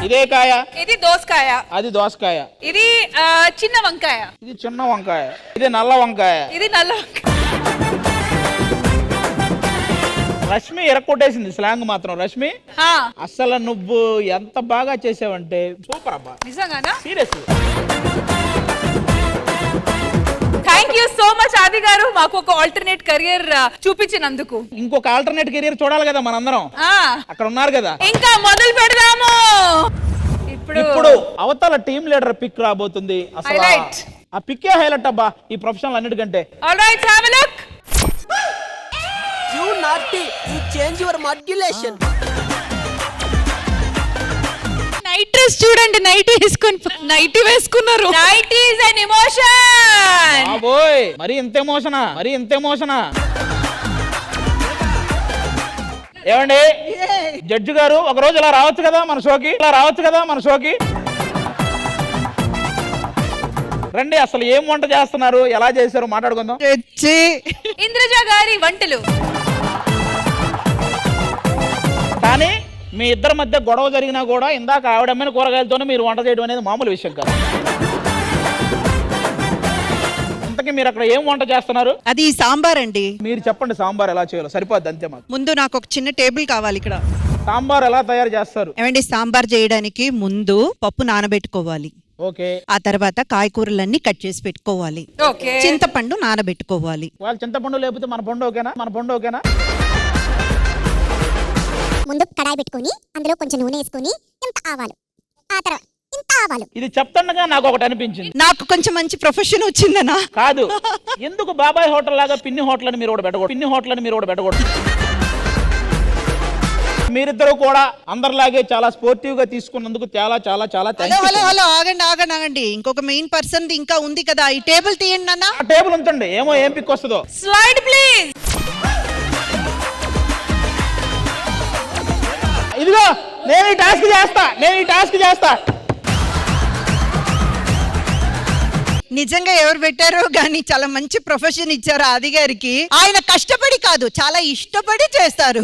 ఇదే కాయ, ఇది దోసకాయ, అది దోసకాయ, ఇది చిన్న వంకాయ, ఇది చిన్న వంకాయ, ఇది నల్ల వంకాయ, ఇది నల్ల వంకాయ. రష్మి ఎరక్కొట్టేసింది స్లాంగ్ మాత్రం. రష్మి ఆ, అసలు నువ్వు ఎంత బాగా చేసావంటే సూపర్ అబ్బా, నిజంగానా? Serious. Thank you so much ఆది గారు, మాకు ఒక ఆల్టర్నేట్ కెరియర్ చూపించినందుకు. ఇంకొక ఆల్టర్నేట్ కెరీర్ చూడాలి కదా మనందరం, ఆ, అక్కడ ఉన్నారు కదా. ఇంకా మొదలు పెడదాము. ఇప్పుడు అవతల టీం లీడర్ పిక్ రాబోతుంది. అసలు Highlight. ఆ పిక్కే హైలైట్ అబ్బా ఈ ప్రొఫెషనల్ అన్నిటికంటే. All right, have a look. You నాటి you change your modulation. Night dress చూడండి, నైట్ వేసుకున్నారు. Night is an emotion. బాబోయ్, మరి ఇంత ఎమోషనా, మరి ఇంత ఎమోషనా. ఏమండి జడ్జి గారు, ఒక రోజు ఇలా రావచ్చు కదా మన షోకి, ఇలా రావచ్చు కదా మన షోకి. రండి, అసలు ఏం వంట చేస్తున్నారు, ఎలా చేశారు మాట్లాడుకుందాం. ఇంద్రజ గారి వంటలు. కానీ మీ ఇద్దరి మధ్య గొడవ జరిగినా కూడా ఇందాక ఆవిడమ్మిన కూరగాయలతోనే మీరు వంట చేయడం అనేది మామూలు విషయం కాదు. ఇంతకీ మీరు అక్కడ ఏం వంట చేస్తున్నారు? అది సాంబార్ అండి. మీరు చెప్పండి సాంబార్ ఎలా చేయాలో, సరిపోద్ది అంతే. మాకు ముందు నాకు ఒక చిన్న టేబుల్ కావాలి ఇక్కడ. సాంబార్ ఎలా తయారు చేస్తారు? ఏమండి, సాంబార్ చేయడానికి ముందు పప్పు నానబెట్టుకోవాలి. ఓకే. ఆ తర్వాత కాయకూరలన్నీ కట్ చేసి పెట్టుకోవాలి. ఓకే. చింతపండు నానబెట్టుకోవాలి. వాళ్ళు చింతపండు లేకపోతే మన పండు ఓకేనా? మన పండు ఓకేనా? ముందు కడాయి పెట్టుకొని అందులో కొంచెం నూనె వేసుకొని ఇంత ఆవాలు, ఆ తర్వాత ఇంత ఆవాలు. ఇది చెప్తుండగా నాకు ఒకటి అనిపించింది. నాకు కొంచెం మంచి ప్రొఫెషన్ వచ్చిందనా? కాదు, ఎందుకు బాబాయ్ హోటల్ లాగా పిన్ని హోటల్ అని మీరు కూడా పెట్టకూడదు, పిన్ని హోటల్ అని మీరు కూడా పెట్టకూడదు. మీరిద్దరు కూడా అందరిలాగే చాలా స్పోర్టివ్ గా తీసుకున్నందుకు చాలా చాలా చాలా హలో ఆగండి. ఇంకొక మెయిన్ పర్సన్ ఇంకా ఉంది కదా, ఈ టేబుల్ తీయండి అన్న. ఆ టేబుల్ ఉంచండి, ఏమో ఏం పిక్ వస్తుందో. Slide please. ఇదిగో నేను ఈ టాస్క్ చేస్తా. నిజంగా ఎవరు పెట్టారో గానీ చాలా మంచి ప్రొఫెషన్ ఇచ్చారు ఆది గారికి. ఆయన కష్టపడి కాదు, చాలా ఇష్టపడి చేస్తారు.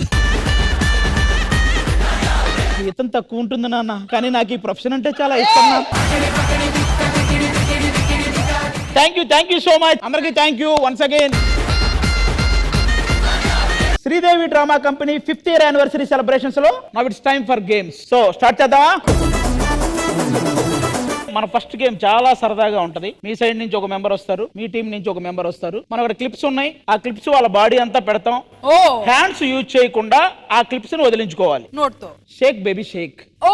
జీతం తక్కువ ఉంటుంది నాన్న, కానీ నాకు ఈ ప్రొఫెషన్ అంటే చాలా ఇష్టం. థ్యాంక్ యూ సో మచ్ అందరికి. Thank you once again. Sridevi drama company 5th year anniversary celebrations లో now it's time for games. So start చేద్దామా? మన ఫస్ట్ గేమ్ చాలా సరదాగా ఉంటది. మీ సైడ్ నుంచి ఒక మెంబర్ వస్తారు, మీ టీం నుంచి ఒక మెంబర్ వస్తారు. మన ఇక్కడ క్లిప్స్ ఉన్నాయి, ఆ క్లిప్స్ వాళ్ళ బాడీ అంతా పెడతాం. హ్యాండ్స్ యూజ్ చేయకుండా ఆ క్లిప్స్ ని వదిలించుకోవాలి. నోట్ తో షేక్ బేబీ షేక్. ఓ,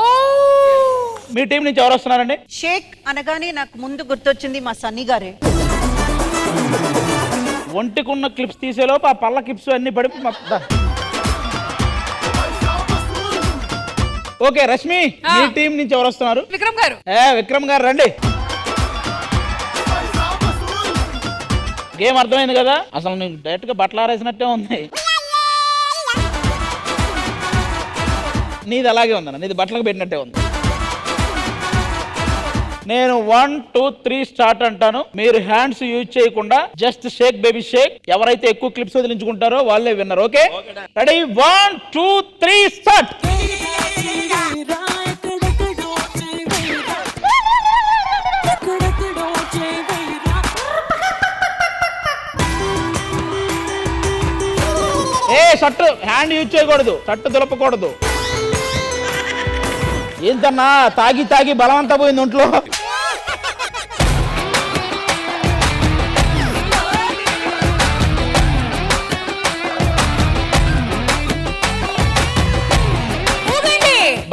మీ టీం నుంచి ఎవరు వస్తున్నారండి? షేక్ అనగానే నాకు ముందు గుర్తొచ్చింది మా సన్నీ గారే. ఒంటికున్న క్లిప్స్ తీసేలోపు ఆ పళ్ళ క్లిప్స్ అన్ని పడి. ఓకే రష్మి, మీ టీం నుంచి ఎవరు వస్తున్నారు? విక్రమ్ గారు. విక్రమ్ గారు రండి. గేమ్ అర్థమైంది కదా? అసలు నీకు డైరెక్ట్ గా బట్టలు ఆరేసినట్టే ఉంది. నీది అలాగే ఉందన్న, నీది బట్టలకు పెట్టినట్టే ఉంది. నేను 1 2 3 స్టార్ట్ అంటాను, మీరు హ్యాండ్స్ యూజ్ చేయకుండా జస్ట్ షేక్ బేబీ షేక్. ఎవరైతే ఎక్కువ క్లిప్స్ వదిలించుకుంటారో వాళ్ళే winner. Okay ready? 1 2 3 start. Shirt hand use చేయకూడదు, షర్ట్ దులపకూడదు. ఏంటన్నా తాగి బలవంతా పోయింది ఒంట్లో.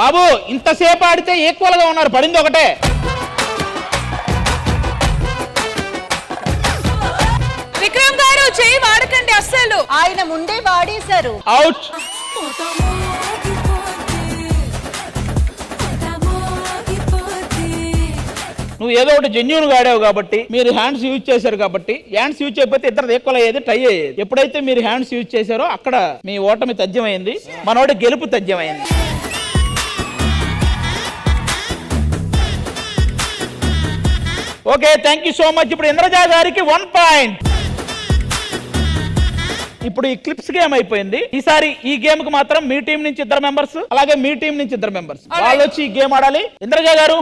బాబు ఇంతసేపు ఆడితే ఈక్వల్ గా ఉన్నారు, పడింది ఒకటే. విక్రమ్ గారు చేయి వాడకండి అస్సలు, ఆయన ముందే వాడేశారు. అవుట్. నువ్వు ఏదో ఒకటి జెన్యూన్ గా ఆడావు కాబట్టి మీరు హ్యాండ్స్ యూజ్ చేశారు కాబట్టి హ్యాండ్స్ యూజ్ చేయకపోతే ఇద్దరు ఈక్వల్ అయ్యేది, టై అయ్యేది. ఎప్పుడైతే మీరు హ్యాండ్స్ యూజ్ చేశారో అక్కడ మీ ఓటమి తథ్యమైంది, మనోడి గెలుపు తథ్యమైంది. Okay, thank you so much. ఇప్పుడు ఇంద్రజా గారికి 1 పాయింట్. ఇప్పుడు ఈ క్లిప్స్ గేమ్ అయిపోయింది. ఈసారి ఈ గేమ్ కి మాత్రం మీ టీం నుంచి 2 మెంబర్స్, అలాగే మీ టీం నుంచి 2 మెంబర్స్ వాళ్ళు వచ్చి ఈ గేమ్ ఆడాలి. ఇంద్రజా గారు,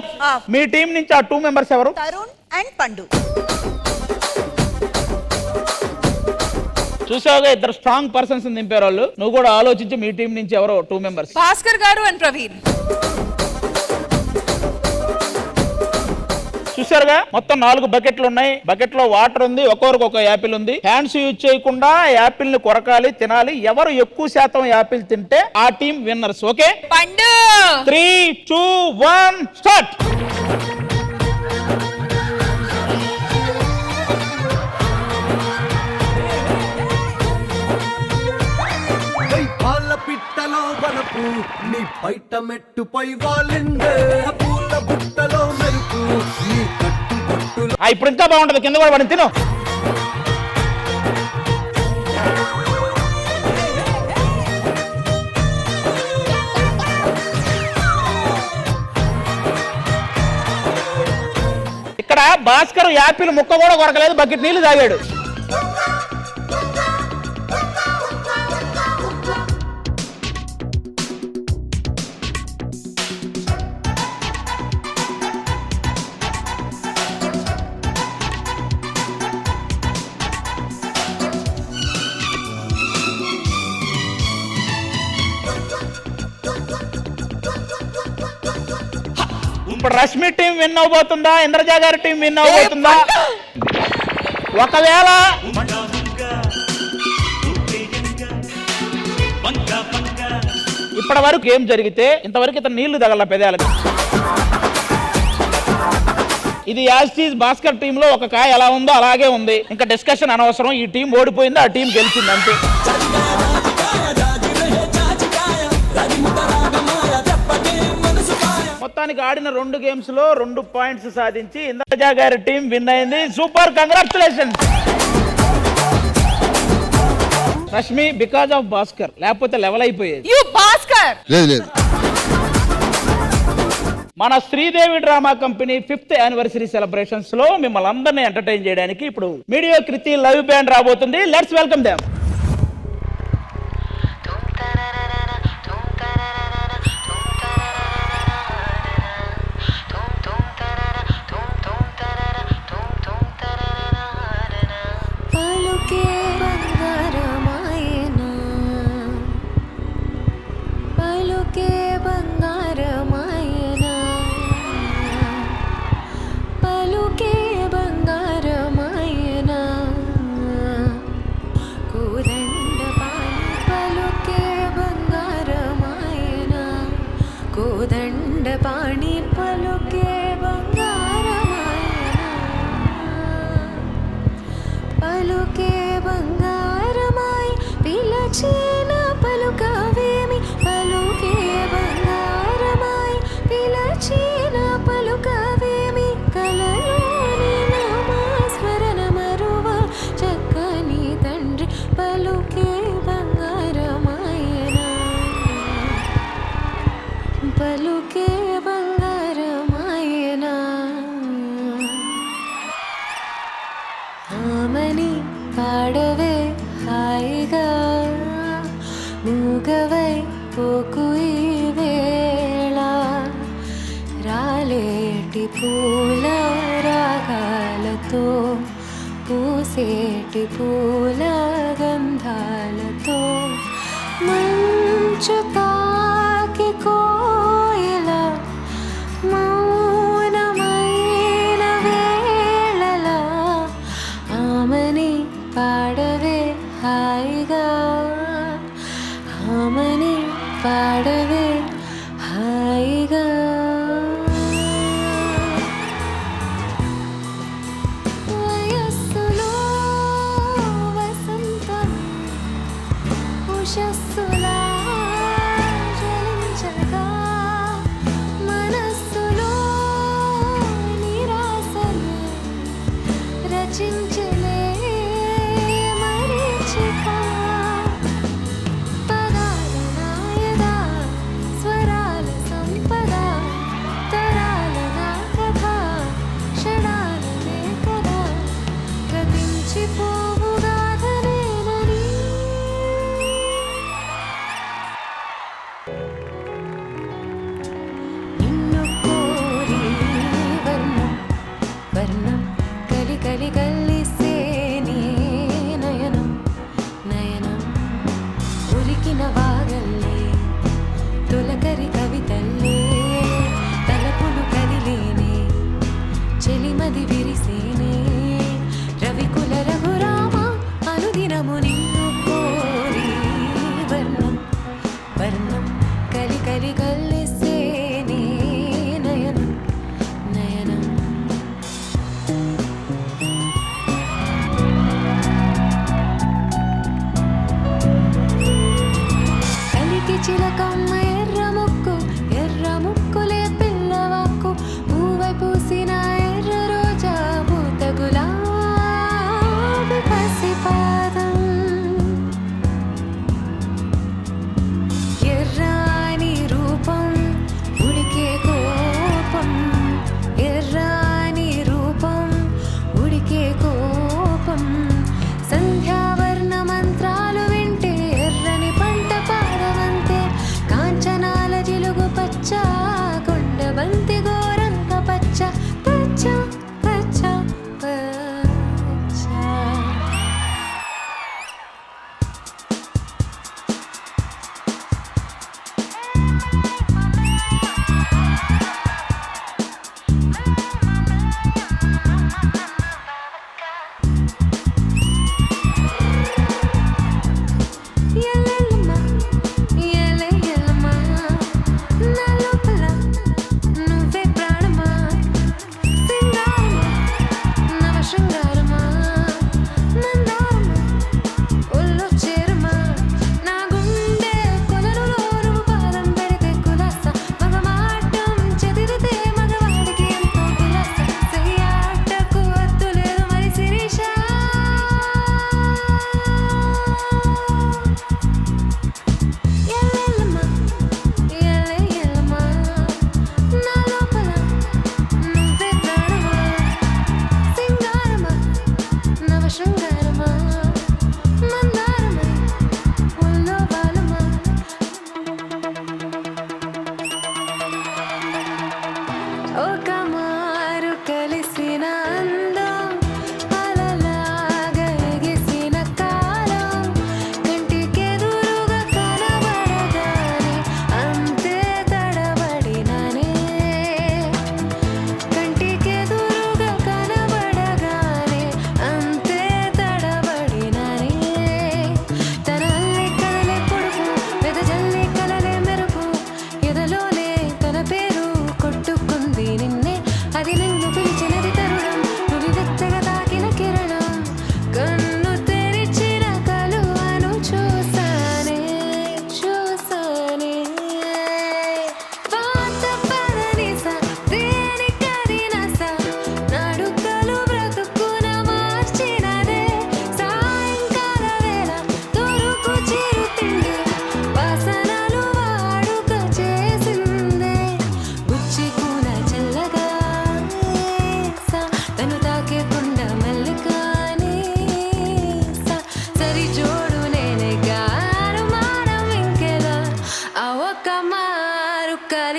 మీ టీం నుంచి ఆ 2 మెంబర్స్ ఎవరు? తరుణ్ అండ్ పండు. చూసావుగా, ఇద్దరు స్ట్రాంగ్ పర్సన్స్ దింపారు వాళ్ళు. నువ్వు కూడా ఆలోచించి మీ టీం నుంచి ఎవరో 2 మెంబర్స్. భాస్కర్ గారు అండ్ ప్రవీణ్. చూసారుగా, మొత్తం 4 బకెట్లు ఉన్నాయి. బకెట్ లో వాటర్ ఉంది, ఒక్కొక్కరికి ఒక యాపిల్ ఉంది. హ్యాండ్స్ యూజ్ చేయకుండా యాపిల్ ని కొరకాలి, తినాలి. ఎవరు ఎక్కువ శాతం యాపిల్ తింటే ఆ టీం విన్నర్స్. ఓకే, పండు. 3, 2, 1 స్టార్ట్. పాల పిట్టలో వలపు నీ బయట మెట్టుపై వాలిండే పూల బుట్టలో మెరుపు నీ కట్టు పట్టులో. ఇప్పుడు ఇంకా బాగుంటది, కింద కూడా పడి తిను. ఇక్కడ భాస్కర్ యాపిల్ ముక్క కూడా కొరకలేదు, బకెట్ నీళ్లు తాగాడు. ఇప్పుడు రష్మి టీం విన్ అవబోతుందా, ఇంద్రజా గారి టీం విన్ అవబోతుందా? ఒకవేళ ఇప్పటి వరకు ఏం జరిగితే ఇంతవరకు ఇతను నీళ్లు తగల పెదాలకు. ఇది యాస్టీజ్ భాస్కర్ టీమ్ లో ఒక కాయ ఎలా ఉందో అలాగే ఉంది. ఇంకా డిస్కషన్ అనవసరం. ఈ టీం ఓడిపోయింది, ఆ టీం గెలిచింది అంతే. మొత్తానికి ఆడిన 2 గేమ్స్ లో 2 పాయింట్స్ సాధించి ఇంద్రజా గారి టీం విన్ అయింది. Super, congratulations. Rashmi, because of Bhaskar, లేకపోతే లెవెల్ అయిపోయేది. యు భాస్కర్. లేదు. మన Sridevi drama company 5th anniversary celebrations లో మిమ్మల్ని అందరినీ ఎంటర్టైన్ చేయడానికి ఇప్పుడు మీడియో కృతి లైవ్ బ్యాండ్ రాబోతుంది. Let's welcome them. దండపాణి పలుకే బంగారమాయనా, పలుకే బంగారమాయి పిలచిన పలుకవేమి, పలుకే బంగారమాయి పిలచిన పలుకవేమి, కలలోని నామస్మరణ మరువ చక్కని తండ్రి పలుకే బంగారమాయనా, పలుకే బంగారమాయనా. ఆమని పాడవే హాయిగా, మూగవై పోకు ఈ వేళ, రాలేటి పూల రాగాలతో, పూసేటి పూల గంధాలతో, మంచు తాకి కోయిల మౌనమైన వేళల, ఆమని పాడవే హాయిగా, ఆమని పాడవే హాయిగా. వయస్సులో వసంతం ఉషస్సులా జ్వలించగా, మనస్సులో నిరాశ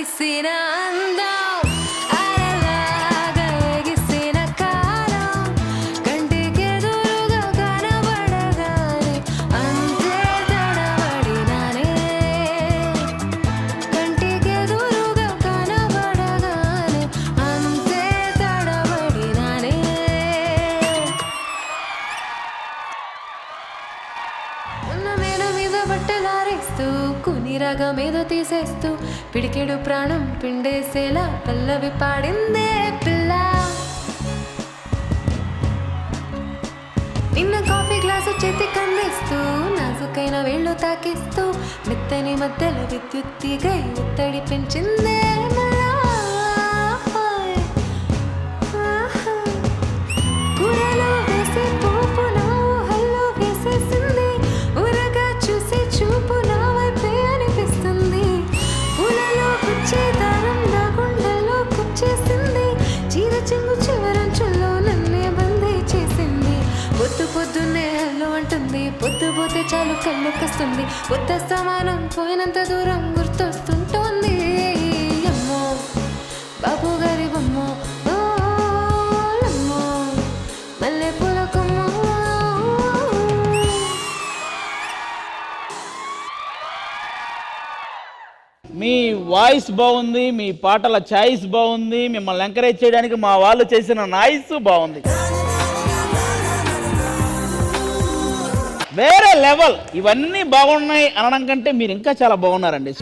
కలిసిన అందం అలలాగా ఎగిసిన కాలం కంటికెదురుగా కనబడగానే అంతే తడబడినానే కంటికెదురుగా కనబడగానే అంతే తడబడినానే ఉన్న మేడ మీద బట్టలారేస్తూ కునిరాగా మీద తీసేస్తూ పిడికెడు ప్రాణం పిండేసేలా పల్లవి పాడిందే పిల్ల నిన్న కాఫీ గ్లాసు చేతికి అందిస్తూ నాజుకైన వేళ్ళు తాకిస్తూ మెత్తని మధ్యలో విద్యుత్తిగై ఒత్తడి పెంచిందే మళ్ళా. కూరలో వేసే పోపు నా ఊహల్లో వేసేసింది ఊరగా చూసి చూపు నా వైపే అనిపిస్తుంది పూలలో కుచ్చే దారం నా గుండెల్లో కుచ్చేసింది చీర చెంగు చివరంచుల్లో నన్నే బందీ చేసింది పొద్దు పొద్దున్నే హెల్లో అంటుంది పొద్దు పోతే చాలు కళ్ళు కస్తుంది పొద్దు సమానం పోయినంత దూరం గుర్తొస్తుంటోంది అమ్మో బాబు గారి బొమ్మ మల్లె పూల కొమ్మ మీ వాయిస్ బాగుంది, మీ పాటల చాయిస్ బాగుంది, మిమ్మల్ని ఎంకరేజ్ చేయడానికి మా వాళ్ళు చేసిన నాయిస్ బాగుంది. వేరే లెవెల్. ఇవన్నీ బాగున్నాయి అనడం కంటే మీరు ఇంకా చాలా బాగున్నారండి.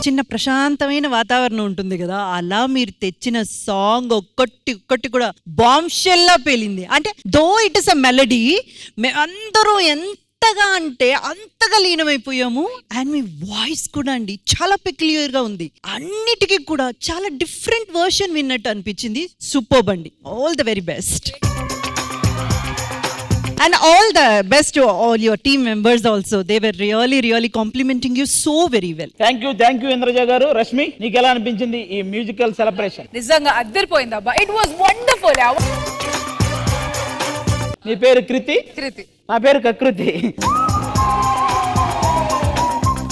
చిన్న ప్రశాంతమైన వాతావరణం ఉంటుంది కదా, అలా మీరు తెచ్చిన సాంగ్ ఒక్కటి కూడా బాంబ్ షెల్లా పేలింది. అంటే though it is a melody, అందరూ ఎంతగా అంటే అంతగా లీనమైపోయాము. అండ్ మీ వాయిస్ కూడా అండి చాలా పెక్యులియర్ గా ఉంది, అన్నిటికీ కూడా చాలా డిఫరెంట్ వర్షన్ విన్నట్టు అనిపించింది. సూపర్బ్ అండి, all the very best. And all the best to all your team members also. They were really complimenting you so very well. Thank you Indraja గారు. రష్మి, నీకు ఎలా అనిపించింది ఈ మ్యూజికల్ సెలబ్రేషన్? నిజంగా అద్దరిపోయింది అబ్బా. It was wonderful. నీ పేరు కృతి? కృతి. నా పేరు కకృతి.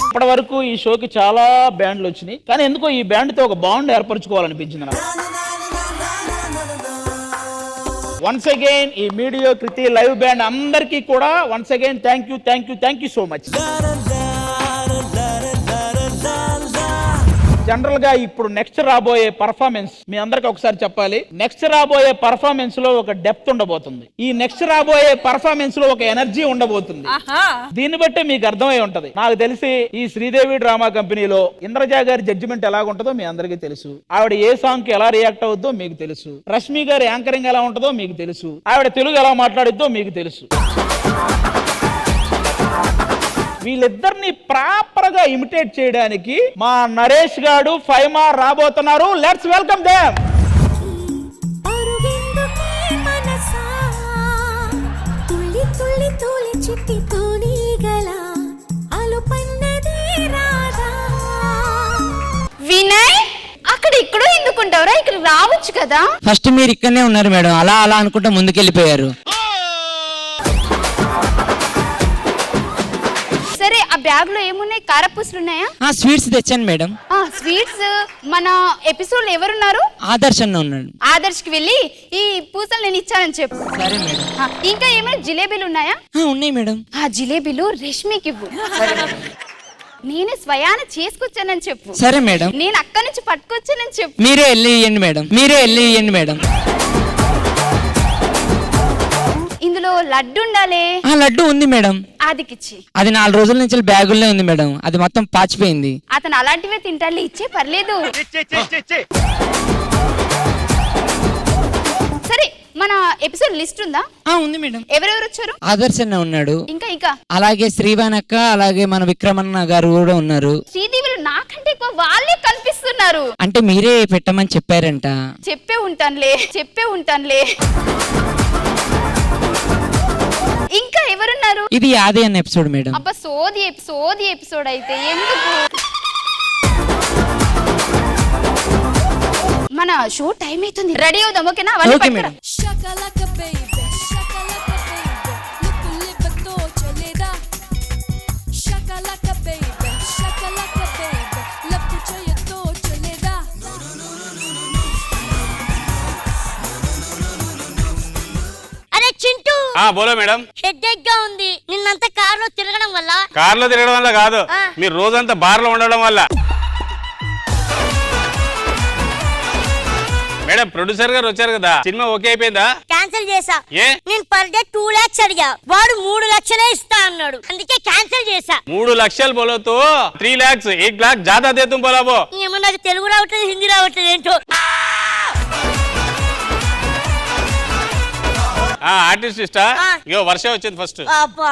ఇప్పటి వరకు ఈ షోకి చాలా బ్యాండ్లు వచ్చినాయి, కానీ ఎందుకో ఈ బ్యాండ్తో ఒక బాండ్ ఏర్పరచుకోవాలనిపించింది నాకు. వన్స్ అగైన్ ఈ మీడియో కృతి లైవ్ బ్యాండ్ అందరికీ కూడా once again thank you so much. General గా ఇప్పుడు నెక్స్ట్ రాబోయే పర్ఫార్మెన్స్ మీ అందరికి ఒకసారి చెప్పాలి. నెక్స్ట్ రాబోయే పర్ఫార్మెన్స్ లో ఒక డెప్త్ ఉండబోతుంది. ఈ నెక్స్ట్ రాబోయే పర్ఫార్మెన్స్ లో ఒక ఎనర్జీ ఉండబోతుంది. దీన్ని బట్టి మీకు అర్థమై ఉంటది. నాకు తెలిసి ఈ శ్రీదేవి డ్రామా కంపెనీలో ఇంద్రజ గారి జడ్జిమెంట్ ఎలాగుంటుందో మీ అందరికీ తెలుసు. ఆవిడ ఏ సాంగ్ కి ఎలా రియాక్ట్ అవుద్దో మీకు తెలుసు. రష్మి గారి యాంకరింగ్ ఎలా ఉంటుందో మీకు తెలుసు. ఆవిడ తెలుగు ఎలా మాట్లాడిద్దో మీకు తెలుసు. వీళ్ళిద్దరిని ప్రాపర్ గా ఇమిటేట్ చేయడానికి మా నరేష్ గారు ఫైమా రాబోతున్నారు. Let's welcome them. వినయ్, అక్కడ ఇక్కడ ఎందుకుంటావురా? ఇక్కడ రావచ్చు కదా. ఫస్ట్ మీరు ఇక్కడనే ఉన్నారు మేడం, అలా అనుకుంటా ముందుకెళ్ళిపోయారు. సరే, ఆ బ్యాగ్ లో ఏమున్నాయి? కారపూసలు ఉన్నాయా? స్వీట్స్ తెచ్చాను మేడం. స్వీట్స్. మన ఎపిసోడ్ లో ఎవరున్నారు? ఆదర్శ్ అన్న ఉన్నాడు. ఆదర్శ్ కి వెళ్ళి ఈ పూసలు నేను ఇచ్చానని చెప్పు. సరే మేడం. ఇంకా ఏమైనా జిలేబీలు ఉన్నాయా? ఉన్నాయి మేడం. ఆ జిలేబీలు రష్మికి ఇవ్వు. నేనే స్వయాన చేసుకొచ్చానని చెప్పు. సరే మేడం. నేను అక్కడి నుంచి పట్టుకొచ్చానని చెప్పు. మీరే వెళ్ళి ఇవ్వండి మేడం. ఇందులో లడ్డు ఉండాలి. లడ్డు ఉంది మేడం. అదికిచ్చి. అది 4 రోజుల నుంచి బ్యాగుల్లో ఉంది మేడం, అది మొత్తం పాచిపోయింది. అతను అలాంటివే తింటాడులే, ఇచ్చే పర్లేదు. సరే, మన ఎపిసోడ్ లిస్ట్ ఉందా? ఉంది మేడం. ఎవరెవరు వచ్చారు? ఆదర్శ్ అన్న ఉన్నాడు. ఇంకా అలాగే శ్రీవానక్క, అలాగే మన విక్రమన్న గారు కూడా ఉన్నారు. శ్రీదేవిలు నాకంటే ఎక్కువ వాళ్ళే కనిపిస్తున్నారు. అంటే మీరే పెట్టమని చెప్పారంట. చెప్పే ఉంటానులే. ఇంకా ఎవరున్నారు? ఇది ఆది అన్న ఎపిసోడ్ మేడం. అబ్బా, సోది ఎపిసోడ్ అయితే ఎందుకు? మన షో టైం అవుతుంది, రెడీ అవుదాం. ఓకేనా? Okay madam. Shakalaka baby, బోలో మేడం. హెడ్ఏక్ గా ఉంది. నిన్నంతా కారులో తిరగడం వల్ల. కార్లో తిరగడం వల్ల కాదు, మీరు రోజంతా బార్ లో ఉండడం వల్ల. మేడం ప్రొడ్యూసర్ గారు వచ్చారు కదా, సినిమా ఓకే అయిపోయిందా? క్యాన్సిల్ చేసా. ఏ? నేను పర్ డే 2 lakhs అడిగా, వాడు 3 లక్షలే ఇస్తా అన్నాడు, అందుకే క్యాన్సిల్ చేసా. 3 లక్షలు బోలోతో 3 lakhs 1 lakh ज्यादा दे तुम बोला वो. ఏమో నాకు తెలుగు రావట్లేదు, హిందీ రావట్లేదు ఏంటో. ఆర్టిస్ట్ ఇష్టా? ఇగో వర్ష వచ్చింది ఫస్ట్. అబ్బా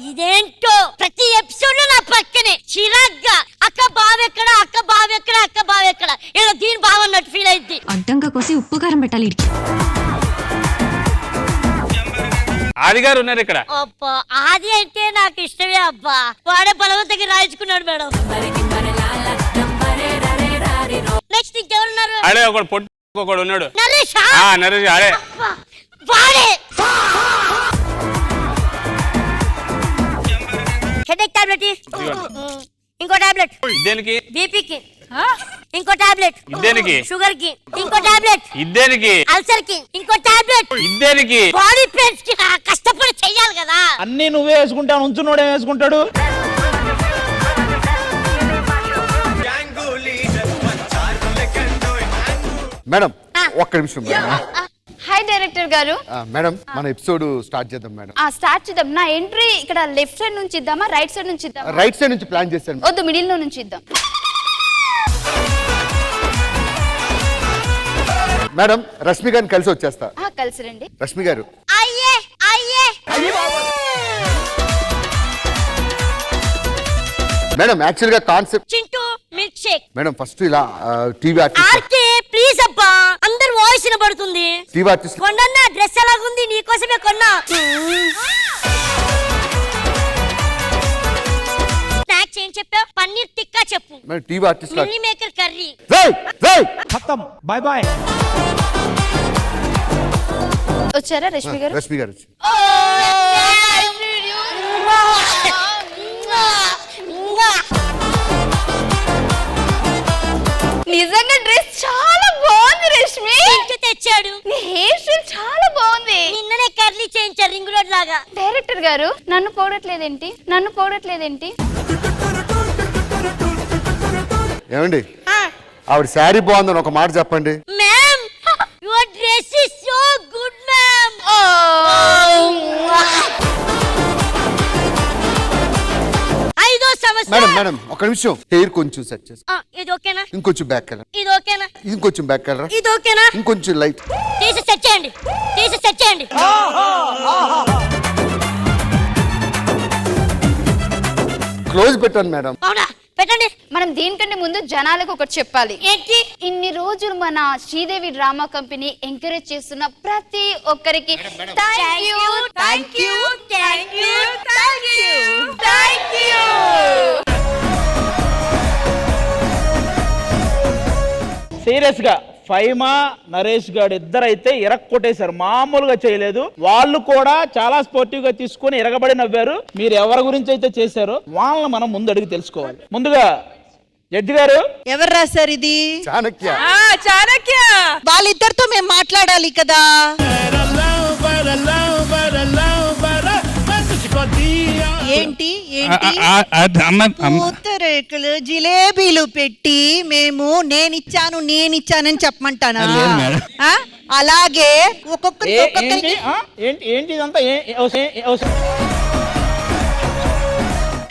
ఇదేంటో ప్రతి ఎపిసోడ్ లో నా పక్కనే చిరాగ్గా అక్క బావెక్కడ, అక్క బావెక్కడ, అక్క బావెక్కడ, ఏదో దీని బావన్నట్టు ఫీల్ అయింది. అడ్డంగా కోసి ఉప్పు కారం పెట్టాలి. ఆది గారు ఉన్నారు ఇక్కడ. అబ్బా ఆది అంటే నాకు ఇష్టమే అబ్బా, వాడే బలవంతంగా రాయించుకున్నాడు మేడం. నెక్స్ట్ ఇంకెవరున్నారు? ఆడే ఒకడు పొట్టు ఒకడు ఉన్నాడు. నరేష్. నరేష్ ఆడే. వాడే హెడేక్ టాబ్లెట్, ఇంకో టాబ్లెట్ ఇదేనికి, బీపీకి ఇంకో టాబ్లెట్, ఇదేనికి షుగర్ కి ఇంకో టాబ్లెట్, ఇదేనికి అల్సర్ కి ఇంకో టాబ్లెట్, ఇదేనికి బాడీ పెయిన్స్ కి కష్టపడి చెయ్యాలి కదా. అన్ని నువ్వే వేసుకుంటావు, ఉంచునోడే వేసుకుంటాడు. మేడం ఒక్క నిమిషం మేడం. హాయ్ డైరెక్టర్ గారు. మేడం మన ఎపిసోడ్ స్టార్ట్ చేద్దాం మేడం. స్టార్ట్ చేద్దాం. నా ఎంట్రీ ఇక్కడ లెఫ్ట్ సైడ్ నుంచి ఇద్దామా, రైట్ సైడ్ నుంచి ఇద్దామా? రైట్ సైడ్ నుంచి ప్లాన్ చేశాను. వద్దు, మిడిల్ లో నుంచి ఇద్దాం. మేడం రష్మి గారిని కలిసి వచ్చేస్తా. కలిసి రండి. రష్మి గారు అయ్యే అయ్యే. మేడం యాక్చువల్ గా concept Chintu milk shake. Madam first ఇలా టీవీ ఆర్టిస్ట్. ఆర్కే ప్లీజ్ అబ్బా, అందరు వాయిస్ వినబడుతుంది. టీవీ ఆర్టిస్ట్ కొన్నా డ్రెస్ ఎలాగుంది, నీకోసమే కొన్నా. స్నాక్స్ ఏం చెప్పావు? పన్నీర్ టిక్కా చెప్పు. Madam TV artist meal maker curry. ఖతం, బై బై. వచ్చారా రష్మి గారు? రష్మి గారు నిజంగా డ్రెస్ చాలా బాగుంది రష్మి. ఇంటి తెచ్చాడు. నీ హెయిర్ స్టైల్ చాలా బాగుంది. నిన్ననే కర్లీ చేయించారు రింగ్ రోడ్ లాగా. డైరెక్టర్ గారు నన్ను పోవట్లేదేంటి? ఏమండి ఆవిడ శారీ బాగుందని ఒక మాట చెప్పండి. Ma'am your dress is so good ma'am. Madam madam ఒక నిమిషం, హెయిర్ కొంచెం సెట్ చేసి. ఇది ఓకేనా? ఇంకొంచెం బ్యాక్ కలర్. ఇది ఓకేనా? ఇంకొంచెం బ్యాక్ కలర్. ఇది ఓకేనా? ఇంకొంచెం లైట్. తీసి సెట్ చేయండి, తీసి సెట్ చేయండి. క్లోజ్ పెట్టండి మేడం. అవునా, పెట్టండి. మనం దీనికంటే ముందు జనాలకు ఒకటి చెప్పాలి. ఏంటి? ఇన్ని రోజులు మన శ్రీదేవి డ్రామా కంపెనీ ఎంకరేజ్ చేస్తున్న ప్రతి ఒక్కరికి thank you, thank you, thank you, thank you, thank you. Serious గా ఫైమా నరేష్ గారు ఇద్దరైతే ఇరక్కొట్టేశారు, మామూలుగా చేయలేదు. వాళ్ళు కూడా చాలా స్పోర్టివ్ గా తీసుకొని ఇరగబడి నవ్వారు. మీరు ఎవరి గురించి అయితే చేశారో వాళ్ళని మనం ముందు అడిగి తెలుసుకోవాలి. ముందుగా జడ్జి గారు ఎవరు రాశారు ఇది? చాణక్య. చాణక్య. వాళ్ళిద్దరితో మేము మాట్లాడాలి కదా. ఏంటి పూతరేకులు జిలేబీలు పెట్టి మేము నేనిచ్చానని చెప్పమంటానా? అలాగే ఒక్కొక్కరికి ఏంటి ఇదంతా?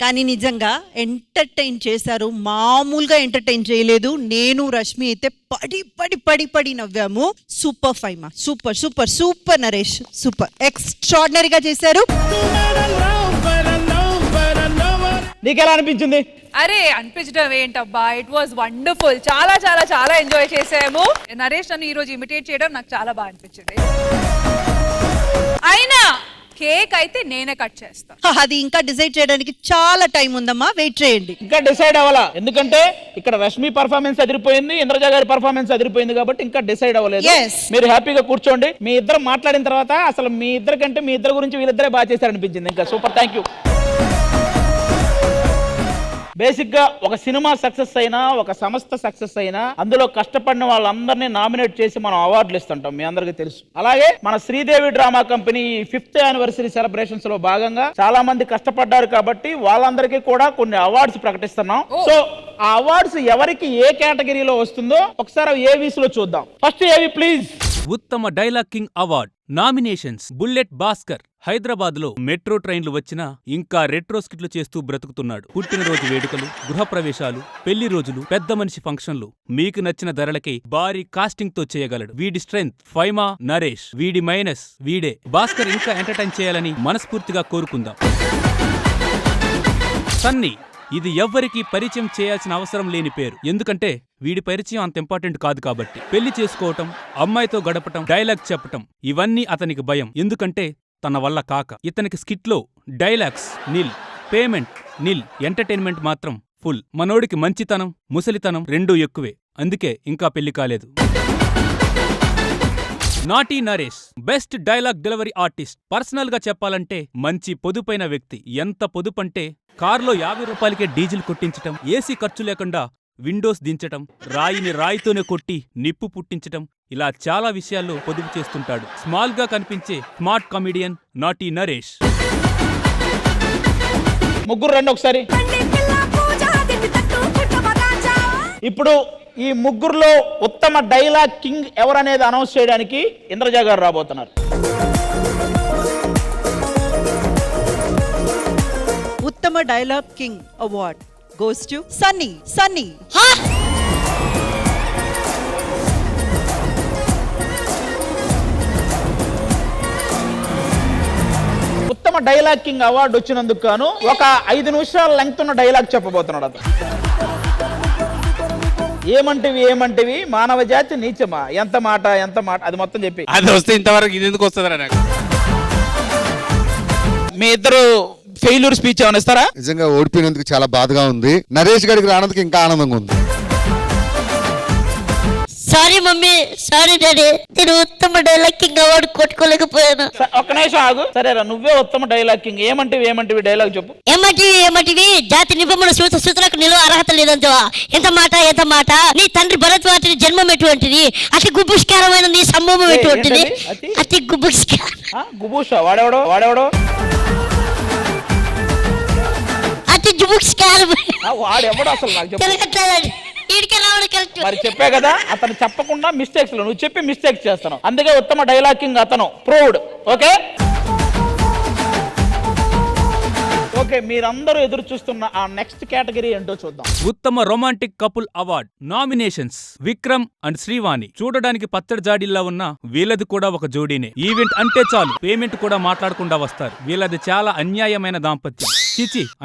కానీ నిజంగా ఎంటర్టైన్ చేశారు, మామూలుగా ఎంటర్టైన్ చేయలేదు. నేను రష్మి అయితే పడి పడి పడి పడి నవ్వాము. Super Faima, super super super Naresh, super ఎక్స్ట్రాడినరీగా చేశారు. నీకెలా అనిపించింది? అరే అనిపించడం ఏంటబ్బా, ఇట్ వాజ్ వండర్ఫుల్. చాలా చాలా చాలా ఎంజాయ్ చేసాము. నరేష్ నన్ను ఈ రోజు ఇమిటేట్ చేయడం నాకు చాలా బాగా అనిపించింది. అయినా కేక్ అయితే నేనే కట్ చేస్తా. అది ఇంకా డిసైడ్ చేయడానికి చాలా టైం ఉందమ్మా, వెయిట్ చేయండి. ఇంకా డిసైడ్ అవ్వాలా, ఎందుకంటే ఇక్కడ రష్మి పర్ఫార్మెన్స్ అదిరిపోయింది, ఇంద్రజ గారి పర్ఫార్మెన్స్ అదిరిపోయింది కాబట్టి ఇంకా డిసైడ్ అవ్వలేదు. మీరు హ్యాపీగా కూర్చోండి. మీ ఇద్దరు మాట్లాడిన తర్వాత అసలు మీ ఇద్దరు కంటే మీ ఇద్దరు గురించి వీళ్ళిద్దరే బాగా చేశారనిపించింది. ఇంకా సూపర్, థ్యాంక్ యూ. బేసిక్ గా ఒక సినిమా సక్సెస్ అయినా, ఒక సంస్థ సక్సెస్ అయినా అందులో కష్టపడిన వాళ్ళందరినీ నామినేట్ చేసి మనం అవార్డులు ఇస్తుంటాం, మీ అందరికీ తెలుసు. అలాగే మన Sridevi drama company 5th anniversary celebrations లో భాగంగా చాలా మంది కష్టపడ్డారు కాబట్టి వాళ్ళందరికీ కూడా కొన్ని అవార్డ్స్ ప్రకటిస్తున్నాం. సో ఆ అవార్డ్స్ ఎవరికి ఏ కేటగిరీలో వస్తుందో ఒకసారి ఏవీస్ లో చూద్దాం. ఫస్ట్ ఏవి ప్లీజ్. ఉత్తమ dialogue king award nominations: bullet Bhaskar, Hyderabad లో మెట్రో ట్రైన్లు వచ్చినా ఇంకా రెట్రో స్కిట్లు చేస్తూ బ్రతుకుతున్నాడు. పుట్టినరోజు వేడుకలు, గృహప్రవేశాలు, పెళ్లి రోజులు, పెద్ద మనిషి ఫంక్షన్లు మీకు నచ్చిన ధరలకే భారీ కాస్టింగ్ తో చేయగలడు. వీడి స్ట్రెంగ్త్ ఫైమా నరేష్, వీడి మైనస్ వీడే. భాస్కర్ ఇంకా ఎంటర్టైన్ చేయాలని మనస్ఫూర్తిగా కోరుకుందాం. సన్నీ, ఇది ఎవ్వరికీ పరిచయం చేయాల్సిన అవసరం లేని పేరు, ఎందుకంటే వీడి పరిచయం అంత ఇంపార్టెంట్ కాదు కాబట్టి. పెళ్లి చేసుకోవటం, అమ్మాయితో గడపటం, డైలాగ్ చెప్పటం ఇవన్నీ అతనికి భయం, ఎందుకంటే తన వల్ల కాక. ఇతనికి స్కిట్లో డైలాగ్స్ నిల్, పేమెంట్ నిల్, ఎంటర్టైన్మెంట్ మాత్రం ఫుల్. మనోడికి మంచితనం, ముసలితనం రెండూ ఎక్కువే, అందుకే ఇంకా పెళ్లి కాలేదు. Naughty Naresh, best dialogue delivery artist. Personal గా చెప్పాలంటే మంచి పొదుపైన వ్యక్తి. ఎంత పొదుపంటే కార్లో 50 రూపాయలకే డీజిల్ కొట్టించటం, ఏసీ ఖర్చు లేకుండా విండోస్ దించటం, రాయిని రాయితోనే కొట్టి నిప్పు పుట్టించటం, ఇలా చాలా విషయాల్లో పొదుపు చేస్తుంటాడు. స్మాల్ గా కనిపించే స్మార్ట్ కామెడియన్ నాటీ నరేష్. ముగ్గురు రండి ఒకసారి. ఇప్పుడు ఈ ముగ్గురులో ఉత్తమ డైలాగ్ కింగ్ ఎవరనేది అనౌన్స్ చేయడానికి ఇంద్రజ గారు రాబోతున్నారు. ఉత్తమ dialogue king award goes to Sunny. Sunny. ఉత్తమ డైలాగ్ కింగ్ అవార్డు వచ్చినందుకు గాను ఒక 5 నిమిషాల లెంగ్త్ ఉన్న డైలాగ్ చెప్పబోతున్నాడు అతను. ఏమంటివి మానవ జాతి నీచమా, ఎంత మాట అది మొత్తం చెప్పి. అది వస్తే ఇంతవరకు ఇది ఎందుకు వస్తుందిరా నాకు. మీ ఇద్దరు ఫెయిల్యూర్ స్పీచ్ ఏమైనా ఇస్తారా? నిజంగా ఓడిపోయినందుకు చాలా బాధగా ఉంది. నరేష్ గారికి రానందుకు ఇంకా ఆనందంగా ఉంది. సారీ మమ్మీ, సారీ డాడీ, నేను ఉత్తమ డైలాగ్ కింగ్ అవార్డు కొట్టుకోలేకపోయాను. ఒక్క నిమిషం ఆగు. సరేరా, నువ్వే ఉత్తమ డైలాగ్ కింగ్. ఏమంటివి డైలాగ్ చెప్పు. ఏమంటివి జాతి నిబంధన సూత్రకు నిలువ అర్హత లేదంటవా? ఎంత మాట నీ తండ్రి భరద్వాజుని జన్మం ఎటువంటిది, అతి గుబుష్కారమైన నీ సంభవం ఎటువంటిది, అతి గుబుషా వాడెవడో అతి జుబుష్కారం వాడెవడో అసలు నాకు తిరగట్లేదండి. మరి చెప్పే కదా, అతను చెప్పకుండా మిస్టేక్స్ నువ్వు చెప్పి మిస్టేక్స్ చేస్తాను, అందుకే ఉత్తమ డైలాగ్ కింగ్ అతను ప్రూవ్డ్. ఓకే, మీరందరూ ఎదురు చూస్తున్న ఆ నెక్స్ట్ కేటగిరీ ఏంటో చూద్దాం. ఉత్తమ romantic couple award nominations: Vikram and Srivani. చూడడానికి పచ్చడి జాడీల్లా ఉన్న వీళ్ళది కూడా ఒక జోడీనే. ఈవెంట్ అంటే చాలు పేమెంట్ కూడా మాట్లాడకుండా వస్తారు. వీళ్ళది చాలా అన్యాయమైన దాంపత్యం,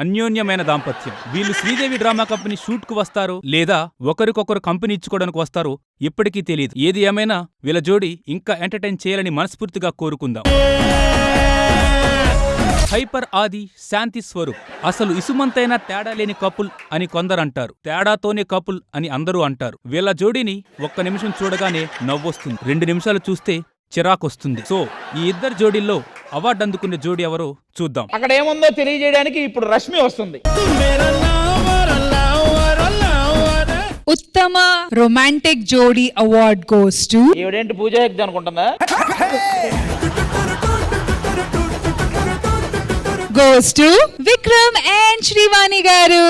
అన్యోన్యమైన దాంపత్యం. వీళ్ళు శ్రీదేవి డ్రామా కంపెనీ షూట్ కు వస్తారు లేదా ఒకరికొకరు కంపెనీ ఇచ్చుకోవడానికి వస్తారు, ఎప్పటికీ తెలియదు. ఏది ఏమైనా వీళ్ళ జోడీ ఇంకా ఎంటర్టైన్ చేయాలని మనస్ఫూర్తిగా కోరుకుందాం. హైపర్ ఆది, శాంతి స్వరూప్. అసలు ఇసుమంతైనా తేడా లేని కపుల్ అని కొందరంటారు, తేడాతోనే కపుల్ అని అందరూ అంటారు. వీళ్ళ జోడీని ఒక్క నిమిషం చూడగానే నవ్వొస్తుంది, 2 నిమిషాలు చూస్తే చిరాకొస్తుంది. సో ఈ ఇద్దరు జోడీల్లో అవార్డు అందుకునే జోడీ ఎవరో చూద్దాం. అక్కడ ఏముందో తెలియజేయడానికి ఇప్పుడు రష్మి వస్తుంది. ఉత్తమ రొమాంటిక్ జోడీ అవార్డ్ గోస్ టు. ఏడేంటి పూజ హెగ్డే అనుకుంటుందా? goes to Vikram and Shrivani garu.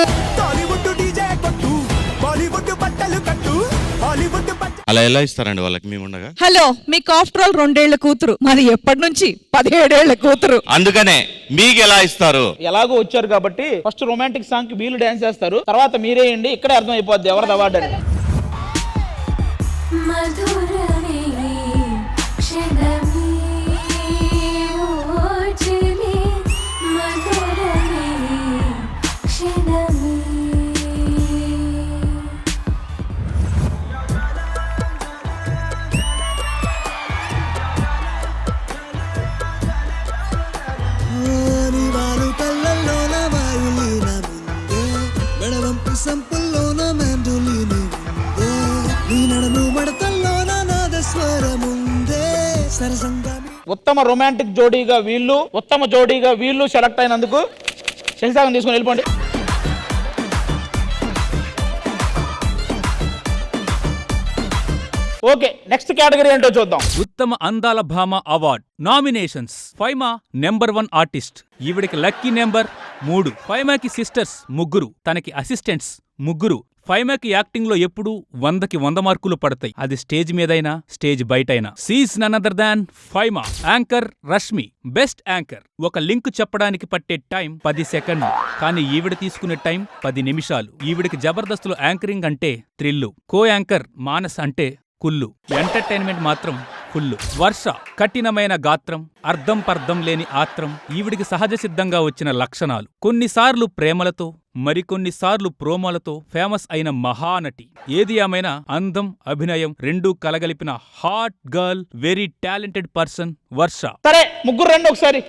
అలా ఎలా ఇస్తారండి వాళ్ళకి మేముండగా? హలో, మీకు ఆఫ్టర్ ఆల్ 2 ఏళ్ల కూతురు, మరి ఎప్పటి నుంచి 17 ఏళ్ల కూతురు. అందుకనే మీకు ఎలా ఇస్తారు? ఎలాగో వచ్చారు కాబట్టి ఫస్ట్ రొమాంటిక్ సాంగ్ కి వీళ్ళు డాన్స్ చేస్తారు, తర్వాత మీరేయండి, ఇక్కడే అర్థం అయిపోద్ది ఎవరిది అవార్డు అని. ఉత్తమ రొమాంటిక్ జోడీగా వీళ్ళు, ఉత్తమ జోడీగా వీళ్ళు సెలెక్ట్ అయినందుకు శశిసాగం తీసుకొని వెళ్ళిపోండి. ఓకే, నెక్స్ట్ కేటగిరీ ఏంటో చూద్దాం. ఉత్తమ అందాల భామ award nominations. Faima number 1 artist. ఈవిడికి లక్కీ నెంబర్ 3. ఫైమాకి సిస్టర్స్ 3, తనకి అసిస్టెంట్స్ 3. ఫైమాకి యాక్టింగ్ లో ఎప్పుడు 100కి 100 మార్కులు పడతాయి, అది స్టేజ్ మీదైనా స్టేజ్ బయటైనా. She's none other than Faima. Anchor Rashmi, best anchor. ఒక లింక్ చెప్పడానికి పట్టే టైం 10 సెకండ్లు, కానీ ఈవిడ తీసుకునే టైం 10 నిమిషాలు. ఈవిడికి జబర్దస్త్లో యాంకరింగ్ అంటే థ్రిల్లు, కో యాంకర్ మానస్ అంటే కుల్లు, ఎంటర్టైన్మెంట్ మాత్రం ఫుల్లు. వర్ష కఠినమైన గాత్రం, అర్థం పర్థం లేని ఆత్రం ఈవిడికి సహజ సిద్ధంగా వచ్చిన లక్షణాలు. కొన్నిసార్లు ప్రేమలతో, మరికొన్నిసార్లు ప్రోమోలతో ఫేమస్ అయిన మహానటి. ఏది ఏమైనా అందం అభినయం రెండూ కలగలిపిన hot girl, very talented person Varsha. సరే, ముగ్గురు రండి ఒకసారి.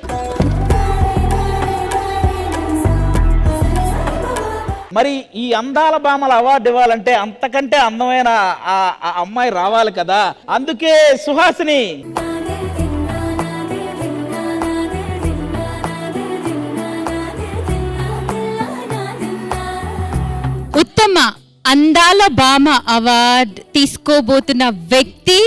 మరి ఈ అందాల భామల అవార్డు ఇవ్వాలంటే అంతకంటే అందమైన ఆ అమ్మాయి రావాలి కదా, అందుకే సుహాసిని. ఉత్తమ అందాల భామ అవార్డ్ తీసుకోబోతున్న వ్యక్తి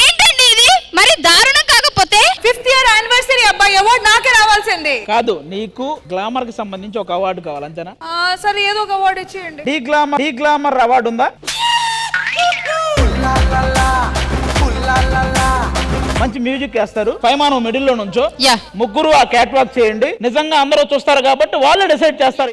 ఏంటండి ఇది? మరి దారుణం కాకపోతే 5th year anniversary అబ్బాయి అవార్డ్ నాకే రావాల్సింది. కాదు, నీకు గ్లామర్ కి సంబంధించి ఒక అవార్డు కావాలి అంతేనా? సరే, ఏదో ఒక అవార్డు ఇచ్చేయండి. డి గ్లామర్ అవార్డు ఉందా? మంచి మ్యూజిక్ వేస్తారు. ఫైమా నువ్వు మిడిల్ లో నుంచో, ముగ్గురు ఆ క్యాట్ వాక్ చేయండి. నిజంగా అందరూ చూస్తారు కాబట్టి వాళ్ళే డిసైడ్ చేస్తారు.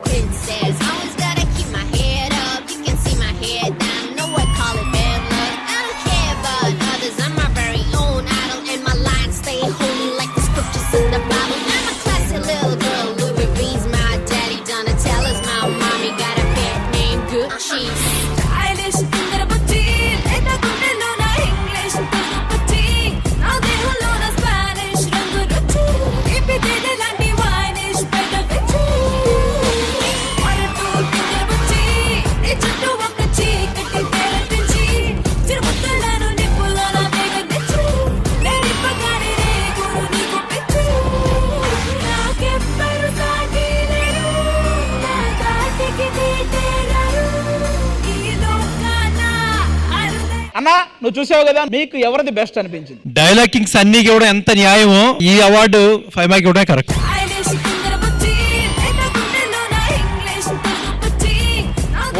అన్నా, నువ్వు చూసావు కదా, మీకు ఎవరిది బెస్ట్ అనిపించింది? డైలాగింగ్స్ అన్ని కూడా ఎంత న్యాయమో ఈ అవార్డు ఫైమాకి కూడా కరెక్ట్.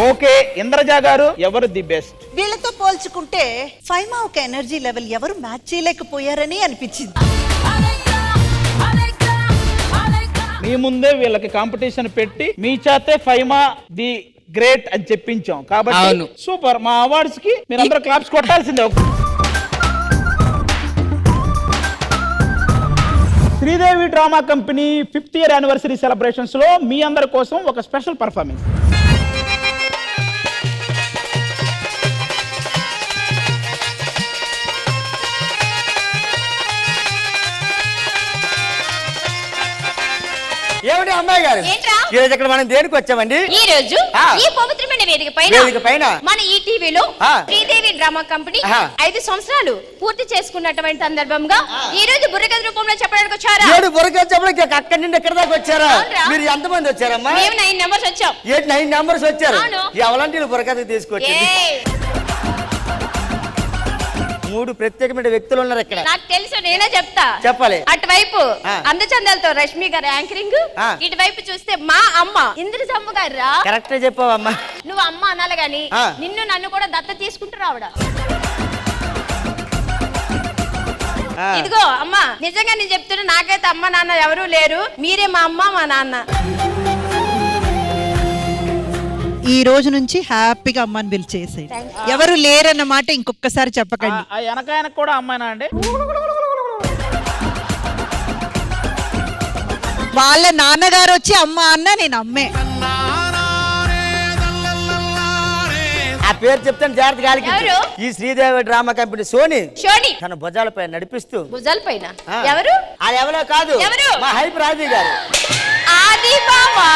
ఓకే, ఇంద్రజ గారు ఎవరు ది బెస్ట్? వీళ్ళతో పోల్చుకుంటే ఫైమా ఒక ఎనర్జీ లెవెల్ ఎవరు మ్యాచ్ చేయలేకపోయారని అనిపించింది. మీ ముందే వీళ్ళకి కాంపిటీషన్ పెట్టి మీ చేతే ఫైమా ది గ్రేట్ అని చెప్పించాం కాబట్టి సూపర్. మా అవార్డ్స్ కి మీరు అందరూ క్లాప్స్ కొట్టాల్సిందే. Sridevi drama company 5th year anniversary celebrations లో మీ అందరి కోసం ఒక స్పెషల్ పర్ఫార్మెన్స్. ఏమండి అమ్మాయి గారు, ఈ రోజు ఇక్కడ మనం దేనికి వచ్చామండి? ఈ రోజు ఈ పవిత్రమైన వేదిక పైన మన ఈ టీవీలో శ్రీదేవి డ్రామా కంపెనీ 5 సంవత్సరాలు పూర్తి చేసుకున్నటువంటి సందర్భంగా ఈ రోజు బుర్రకథ రూపంలో చెప్పడానికి వచ్చారా? ఏడు బుర్రకథ చెప్పడానికి అక్కడి నుండి ఎక్కడ దాకా వచ్చారా? మీరు ఎంతమంది వచ్చారమ్మా? మేము 9 మెంబర్స్ వచ్చాం. 9 మెంబర్స్ వచ్చారు. ఎవరంటే బుర్రకథ తీసుకొచ్చి 3 ప్రత్యేకమైన వ్యక్తులు ఉన్నారు ఇక్కడ. నాకు తెలుసు, నేనే చెప్తా. చెప్పాలి. అటువైపు అందచందాలతో రష్మి గారు యాంకరింగ్, ఇటువైపు చూస్తే మా అమ్మ ఇంద్రజమ్మ గారు. కరెక్ట్ చెప్పావమ్మా. నువ్వు అమ్మ అనాలి గాని నిన్ను నన్ను కూడా దత్త తీసుకుంటారు ఆవిడ. ఇదిగో అమ్మ, నిజంగా నేను చెప్తున్నా, నాకైతే అమ్మ నాన్న ఎవరూ లేరు, మీరే మా అమ్మ మా నాన్న. ఈ రోజు నుంచి హ్యాపీగా అమ్మని పిలిచేసేయండి. ఎవరు లేరన్న మాట ఇంకొకసారి చెప్పకండి. వెనకాయనకు కూడా అమ్మాయినా అండి? వాళ్ళ నాన్నగారు వచ్చి అమ్మ అన్న, నేను అమ్మే. ఆ పేరు చెప్తాను జాగ్రత్త గాలికి. ఈ శ్రీదేవి డ్రామా కంపెనీ సోని తన భుజాలపై నడిపిస్తూ. భుజాలపైన ఎవరు? అది ఎవరో కాదు, మా హైప్ రాజీ గారు. ఆది బావా,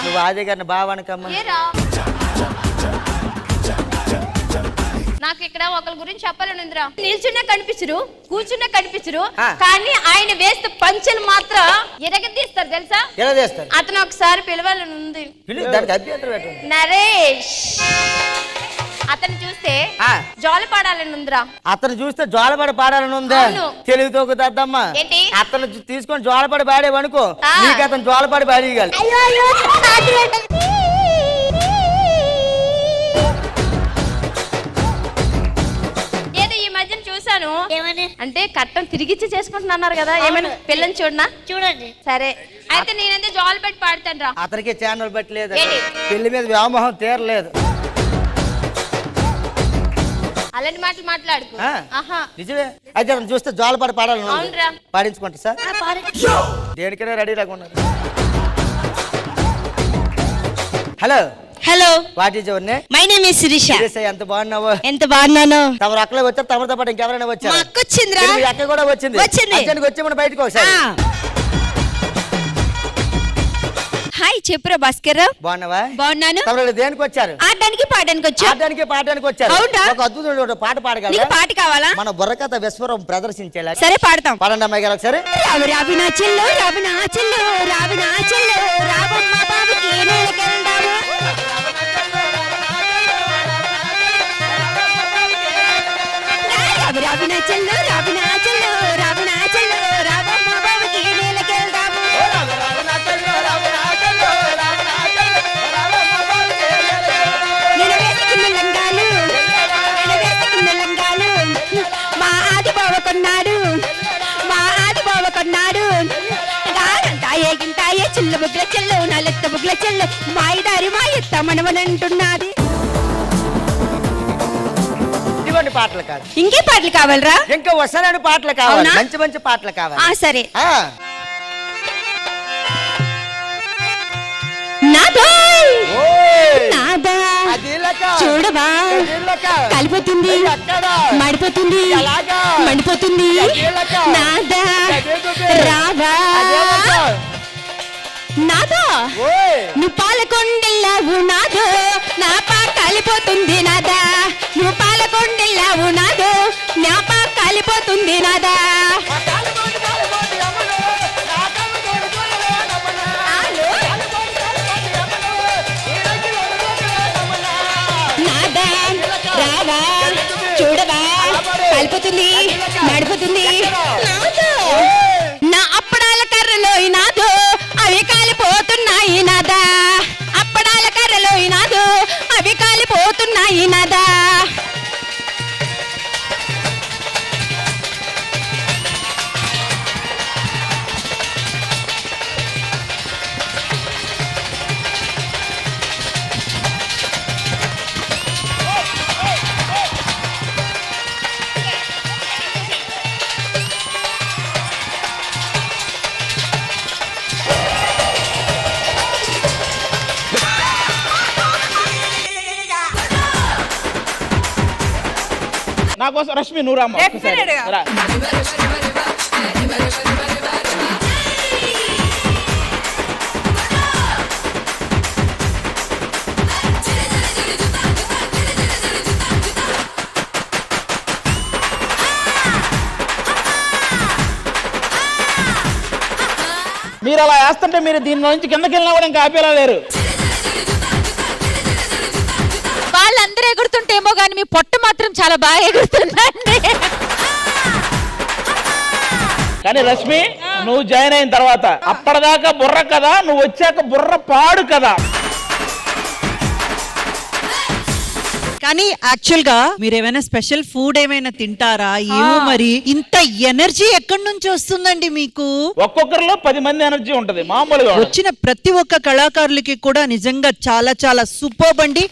నువ్వు ఆది గారిని బావనకమ్మ. ఏరా నాకు ఇక్కడ ఒకరి గురించి చెప్పాలని ఉందిరా. నిల్చున్నా కనిపించరు, కూర్చున్నా కనిపించరు, కానీ ఆయన వేస్తే పంచెలు మాత్రం ఎరగదీస్తారు తెలుసా? ఎలా చేస్తారు? అతను ఒకసారి పిలవాలని ఉంది. దానికి అభ్యంతరం ఏంటి? నరేష్ అతను చూస్తే జోల పాడాలని ఉందిరా. అతను చూస్తే జోలపడి పాడాలని ఉందా? తెలివితో దద్దమ్మా. ఏంటి? అతను తీసుకొని జోలపడి పాడేవనుకో నీకు అతను జోలపడి పాడేయగలరు. చూసాను అంటే కట్టం తిరిగిచ్చి చేసుకుంటున్నారు కదా, ఏమైనా పిల్లని చూడండి. సరే అయితే నేనైతే జోలు పెట్టి పాడతాను రా. అతనికి ఛానల్ పెట్టలేదు, పెళ్లి మీద వ్యామోహం తీరలేదు. అలాంటి మాటలు మాట్లాడుకో. నిజమే. అయితే అతను చూస్తే జోలపడి పాడాలను పాడించుకుంటా సార్. దేనికైనా రెడీ రాకున్నారు. Hello hello, what is your name? My name is Sirisha. ఎంత బాగున్నావు? ఎంత బాగున్నాను. తమరు అక్కలే వచ్చారు, తమరితో పాటు ఇంకెవరైనా వచ్చారు? మా అక్క వచ్చిందిరా. మీ అక్క కూడా వచ్చింది. వచ్చి మనం బయటకు ఒకసారి. హాయ్ చెప్పురా భాస్కర్. బాగున్నావా? బాగున్నాను. తమరు దేనికి వచ్చారు? ఆడడానికి పాడడానికి వచ్చారు. ఆడడానికి పాడడానికి వచ్చారు. ఒక అద్భుతమైన పాట పాడగలరా? పాట కావాలా? మన బుర్రకథ విశ్వరం ప్రదర్శించేలా. సరే పాడతాం. పాడండి అమ్మాయి గారు ఒకసారి. రావినా చెల్లో రావినా చెల్లో రావినా చెల్లో రావమ్మ బాబుకి నేలకెళ్దాము. రావినా చెల్లో రావినా చెల్లో రావినా చెల్లో రావమ్మ బాబుకి నేలకెళ్దాము. నేను వేసుకున్న లంగాలు మా ఆది బావ కొన్నాడు, మా ఆది బావ కొన్నాడు. గారంతాయే గింతాయే చిల్ల బుగ్ల చెల్లు నలెత్త బుగ్ల చెల్లు మాయిదారి మా ఎత్త మనవనంటున్నది. ఇటువంటి పాటలు కాదు, ఇంకే పాటలు కావాలరా? ఇంకా వసలాంటి పాటలు కావాలి, మంచి మంచి పాటలు కావాలి. సరే. నాదా నాదా చూడవా, కలిపోతుంది, మడిపోతుంది, మండిపోతుంది. నాదా రావా నాదా, నువ్వు పాలకొండెల్లావు నాదో, నా పా కాలిపోతుంది నాదా. నువ్వు పాలకొండెల్లావు నాదో, నా పా కాలిపోతుంది నాదా. నాదా రావా చూడవా, కాలిపోతుంది, మడిపోతుంది. నా అప్పడాల కర్రలో నాదో, అవి కాలిపోతున్నాయి నాదా. అప్పడాల కర్రలో నాదో, అవి కాలిపోతున్నాయి నాదా. నా కోసం రష్మి నువ్వు రామ్మ. మీరు అలా వేస్తుంటే మీరు దీని నుంచి కిందకి వెళ్ళినా కూడా ఇంకా ఆపేలా లేరు. వాళ్ళందరూ ఎగురుతుంటేమో కానీ మీ పొట్ట మాత్రం చాలా బాగా ఎగురుతుందండి. కానీ రష్మి నువ్వు జాయిన్ అయిన తర్వాత అప్పటిదాకా బుర్ర కదా, నువ్వు వచ్చాక బుర్ర పాడు కదా. కానీ యాక్చువల్ గా మీరు ఏమైనా స్పెషల్ ఫుడ్ ఏమైనా తింటారా? ఏమో మరి ఇంత ఎనర్జీ ఎక్కడి నుంచి వస్తుందండి మీకు? ఒక్కొక్కరిలో 10 మంది ఎనర్జీ ఉంటది మామూలుగా. వచ్చిన ప్రతి ఒక్క కళాకారులకి కూడా నిజంగా చాలా చాలా సూపర్బ్ అండి.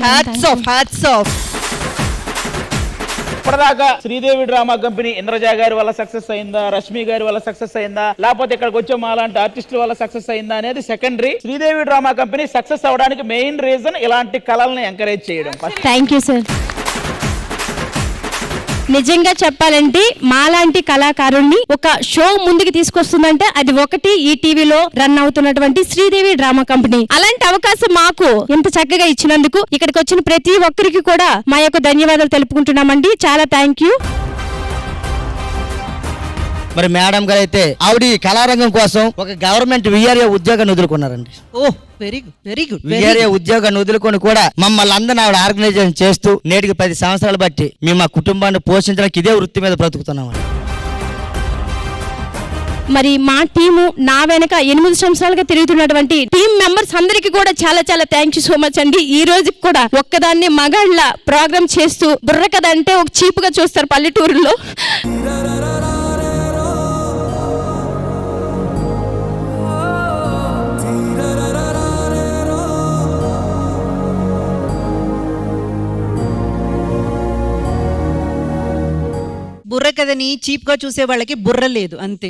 Hats off, hats off. ఇప్పటిదాకా శ్రీదేవి డ్రామా కంపెనీ ఇంద్రజ గారి వల్ల సక్సెస్ అయిందా, రష్మి గారి వల్ల సక్సెస్ అయిందా, లేకపోతే ఇక్కడికి వచ్చే మాలాంటి ఆర్టిస్టుల వల్ల సక్సెస్ అయిందా అనేది secondary. Sridevi drama company success అవడానికి మెయిన్ రీజన్ ఇలాంటి కళల్ని ఎంకరేజ్ చేయడం. Thank you sir. నిజంగా చెప్పాలంటే మాలాంటి కళాకారుణ్ణి ఒక షో ముందుకు తీసుకొస్తుందంటే అది ఒకటి ఈ టీవీలో రన్ అవుతున్నటువంటి శ్రీదేవి డ్రామా కంపెనీ. అలాంటి అవకాశం మాకు ఇంత చక్కగా ఇచ్చినందుకు ఇక్కడికి వచ్చిన ప్రతి ఒక్కరికి కూడా మా యొక్క ధన్యవాదాలు తెలుపుకుంటున్నామండి. చాలా థ్యాంక్ యూ. మరి మేడం గారు అయితే ఆవిడ కళారంగం కోసం ఒక గవర్నమెంట్ విఆర్ఏ ఉద్యోగాన్ని వదులుకున్నారండి. Oh very good very good. VRA ఉద్యోగాన్ని వదులుకొని కూడా మమ్మల్ని అందరినీ ఆవిడ ఆర్గనైజేషన్ చేస్తూ నేటికి 10 సంవత్సరాలు బట్టి మేము మా కుటుంబాన్ని పోషించడానికి ఇదే వృత్తి మీద బ్రతుకుతున్నామండి. మరి మా టీము నా వెనక 8 సంవత్సరాలుగా తిరుగుతున్నటువంటి టీమ్ మెంబర్స్ అందరికి కూడా చాలా చాలా థ్యాంక్ యూ సో మచ్ అండి. ఈ రోజు కూడా ఒక్కదాన్ని మగాళ్ళ ప్రోగ్రామ్ చేస్తూ బుర్ర కథ అంటే ఒక చీపుగా చూస్తారు పల్లెటూరులో. బుర్ర కథని చీప్ గా చూసే వాళ్ళకి బుర్ర లేదు అంతే.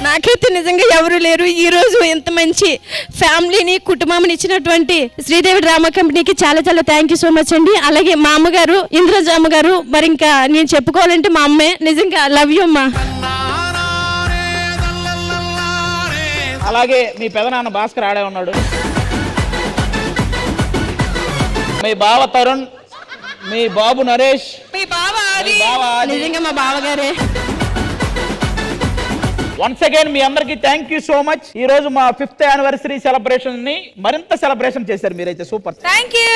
నాకైతే నిజంగా ఎవరు లేరు. ఈ రోజు ఎంత మంచి ఫ్యామిలీని కుటుంబాన్ని ఇచ్చినటువంటి శ్రీదేవి డ్రామా కంపెనీకి చాలా చాలా థ్యాంక్ యూ సో మచ్ అండి. అలాగే మా అమ్మగారు ఇంద్రజామ్మ గారు, మరి ఇంకా నేను చెప్పుకోవాలంటే మా అమ్మే. నిజంగా లవ్ యూ అమ్మా. అలాగే మీ పెదనాన్న భాస్కర్ ఆడే ఉన్నాడు, మీ బావ తరుణ్, మీ బాబు నరేష్, మీ బావ నిజంగా మా బావగారే. వన్స్ అగైన్ మీ అందరికి థ్యాంక్ యూ సో మచ్. ఈ రోజు మా 5th యానివర్సరీ సెలబ్రేషన్ ని మరింత సెలబ్రేషన్ చేశారు మీరైతే. Super, thank you.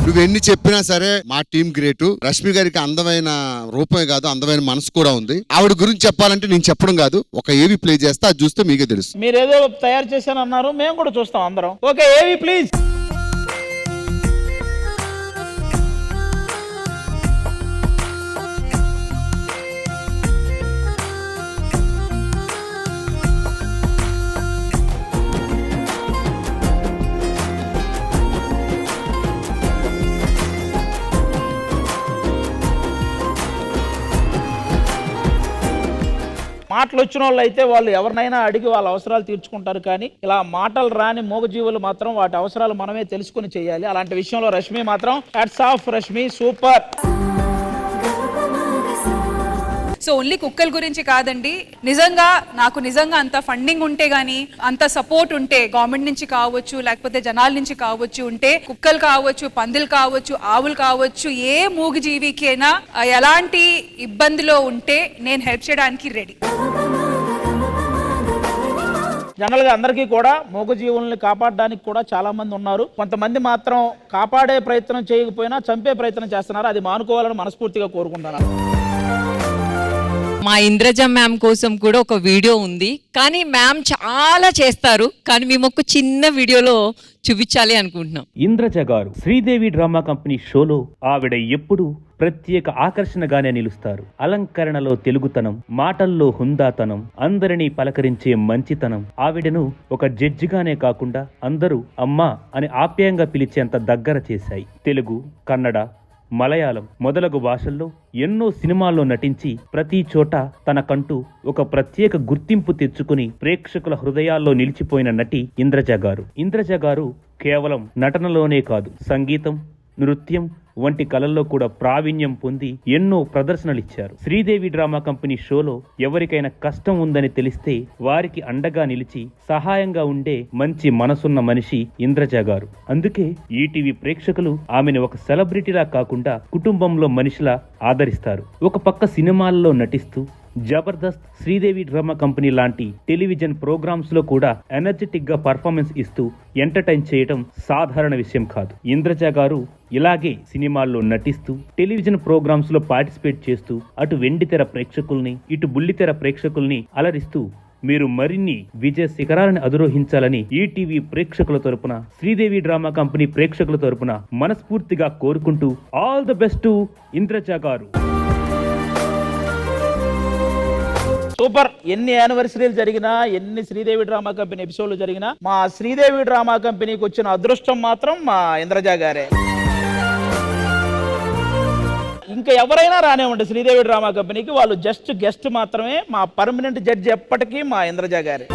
నువ్వెన్ని చెప్పినా సరే మా టీం గ్రేటు. రష్మి గారికి అందమైన రూపమే కాదు, అందమైన మనసు కూడా ఉంది. ఆవిడ గురించి చెప్పాలంటే నేను చెప్పడం కాదు, ఒక ఏవి ప్లే చేస్తే అది చూస్తే మీకే తెలుసు. మీరేదో తయారు చేశాను అన్నారు, మేము కూడా చూస్తాం అందరం. ఓకే, ఏవి ప్లీజ్. మాటలు వచ్చిన వాళ్ళు అయితే వాళ్ళు ఎవరినైనా అడిగి వాళ్ళ అవసరాలు తీర్చుకుంటారు, కానీ ఇలా మాటలు రాని మూగజీవులు మాత్రం వాటి అవసరాలు మనమే తెలుసుకుని చేయాలి. అలాంటి విషయంలో రష్మి మాత్రం hats off. Rashmi super. So only కుక్కల గురించి కాదండి, నిజంగా నాకు నిజంగా అంత ఫండింగ్ ఉంటే గానీ, అంత సపోర్ట్ ఉంటే గవర్నమెంట్ నుంచి కావచ్చు, లేకపోతే జనాల నుంచి కావచ్చు ఉంటే, కుక్కలు కావచ్చు, పందులు కావచ్చు, ఆవులు కావచ్చు, ఏ మూగజీవికైనా ఎలాంటి ఇబ్బందిలో ఉంటే నేను హెల్ప్ చేయడానికి రెడీ. జనరల్ గా అందరికీ కూడా మూగజీవుల్ని కాపాడడానికి కూడా చాలా మంది ఉన్నారు. కొంతమంది మాత్రం కాపాడే ప్రయత్నం చేయకపోయినా చంపే ప్రయత్నం చేస్తున్నారు. అది మానుకోవాలని మనస్ఫూర్తిగా కోరుకుంటున్నాను. మా ఇంద్రజ మ్యామ్ కోసం కూడా ఒక వీడియో ఉంది, కానీ మ్యామ్ చాలా చేస్తారు, కానీ మేము ఒక చిన్న వీడియోలో చూపించాలి అనుకుంటున్నాం. ఇంద్రజ గారు శ్రీదేవి డ్రామా కంపెనీ షోలో ఆవిడ ఎప్పుడు ప్రత్యేక ఆకర్షణగానే నిలుస్తారు. అలంకరణలో తెలుగుతనం, మాటల్లో హుందాతనం, అందరినీ పలకరించే మంచితనం ఆవిడను ఒక జడ్జిగానే కాకుండా అందరూ అమ్మా అని ఆప్యాయంగా పిలిచేంత దగ్గర చేశాయి. తెలుగు, కన్నడ, మలయాళం మొదలగు భాషల్లో ఎన్నో సినిమాల్లో నటించి ప్రతి చోట తనకంటూ ఒక ప్రత్యేక గుర్తింపు తెచ్చుకుని ప్రేక్షకుల హృదయాల్లో నిలిచిపోయిన నటి ఇంద్రజ గారు. ఇంద్రజ గారు కేవలం నటనలోనే కాదు, సంగీతం, నృత్యం వంటి కళల్లో కూడా ప్రావీణ్యం పొంది ఎన్నో ప్రదర్శనలిచ్చారు. శ్రీదేవి డ్రామా కంపెనీ షోలో ఎవరికైనా కష్టం ఉందని తెలిస్తే వారికి అండగా నిలిచి సహాయంగా ఉండే మంచి మనసున్న మనిషి ఇంద్రజ గారు. అందుకే ఈటీవీ ప్రేక్షకులు ఆమెను ఒక సెలబ్రిటీలా కాకుండా కుటుంబంలో మనిషిలా ఆదరిస్తారు. ఒక పక్క సినిమాల్లో నటిస్తూ జబర్దస్త్, శ్రీదేవి డ్రామా కంపెనీ లాంటి టెలివిజన్ ప్రోగ్రామ్స్ లో కూడా ఎనర్జెటిక్ గా పర్ఫార్మెన్స్ ఇస్తూ ఎంటర్టైన్ చేయడం సాధారణ విషయం కాదు. ఇంద్రజ గారు ఇలాగే సినిమాల్లో నటిస్తూ టెలివిజన్ ప్రోగ్రామ్స్ లో పార్టిసిపేట్ చేస్తూ అటు వెండితెర ప్రేక్షకుల్ని ఇటు బుల్లితెర ప్రేక్షకుల్ని అలరిస్తూ మీరు మరిన్ని విజయ శిఖరాలను అధిరోహించాలని ఈటీవీ ప్రేక్షకుల తరపున, శ్రీదేవి డ్రామా కంపెనీ ప్రేక్షకుల తరపున మనస్ఫూర్తిగా కోరుకుంటూ all the best to Indraja గారు. సూపర్. ఎన్ని యానివర్సరీలు జరిగినా, ఎన్ని శ్రీదేవి డ్రామా కంపెనీ ఎపిసోడ్లు జరిగినా, మా శ్రీదేవి డ్రామా కంపెనీకి వచ్చిన అదృష్టం మాత్రం మా ఇంద్రజ గారే. ఇంకా ఎవరైనా రానివ్వండి శ్రీదేవి డ్రామా కంపెనీకి, వాళ్ళు జస్ట్ గెస్ట్ మాత్రమే. మా పర్మనెంట్ జడ్జి ఎప్పటికీ మా ఇంద్రజ గారే.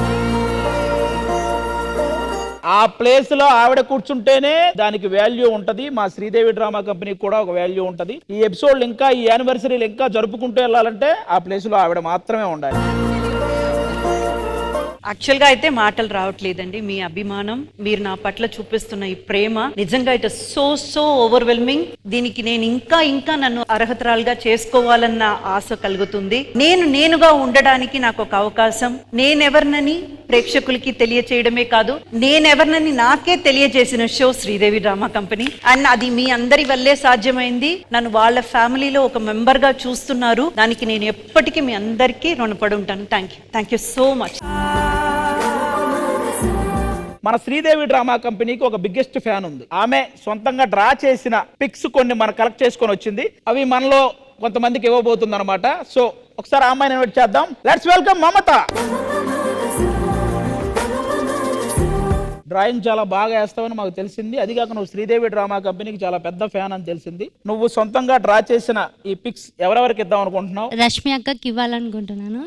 ఆ ప్లేస్ లో ఆవిడ కూర్చుంటేనే దానికి వాల్యూ ఉంటది. మా శ్రీదేవి డ్రామా కంపెనీకి కూడా ఒక వాల్యూ ఉంటది. ఈ ఎపిసోడ్లు ఇంకా, ఈ యానివర్సరీలు ఇంకా జరుపుకుంటూ వెళ్ళాలంటే ఆ ప్లేస్ లో ఆవిడ మాత్రమే ఉండాలి. యాక్చువల్గా అయితే మాటలు రావట్లేదండి. మీ అభిమానం, మీరు నా పట్ల చూపిస్తున్న ఈ ప్రేమ నిజంగా ఇట్ ఇస్ సో ఓవర్వెల్మింగ్. దీనికి నేను ఇంకా నన్ను అర్హతరాలుగా చేసుకోవాలన్న ఆశ కలుగుతుంది. నేనుగా ఉండడానికి నాకు ఒక అవకాశం. నేనెవరినని ప్రేక్షకులకి తెలియచేయడమే కాదు, నేనెవరినని నాకే తెలియజేసిన show Sridevi drama company. And అది మీ అందరి వల్లే సాధ్యమైంది. నన్ను వాళ్ళ ఫ్యామిలీలో ఒక మెంబర్ గా చూస్తున్నారు. దానికి నేను ఎప్పటికీ మీ అందరికీ రుణపడి ఉంటాను. Thank you so much. మన శ్రీదేవి డ్రామా కంపెనీకి ఒక బిగ్గెస్ట్ ఫ్యాన్ ఉంది. ఆమె సొంతంగా డ్రా చేసిన పిక్స్ కొన్ని మనం కలెక్ట్ చేసుకొని వచ్చింది. అవి మనలో కొంతమందికి ఇవ్వబోతుంది అనమాట. సో ఒకసారి ఆ అమ్మాయిని ఇన్వైట్ చేద్దాం. Let's welcome Mamata. డ్రాయింగ్ చాలా బాగా వేస్తావని మాకు తెలిసింది. అది కాక నువ్వు శ్రీదేవి డ్రామా కంపెనీకి చాలా పెద్ద ఫ్యాన్ అని తెలిసింది. నువ్వు సొంతంగా డ్రా చేసిన ఈ పిక్స్ ఎవరెవరికి ఇద్దాం అనుకుంటున్నావు? రష్మి అక్కకి ఇవ్వాలనుకుంటున్నాను.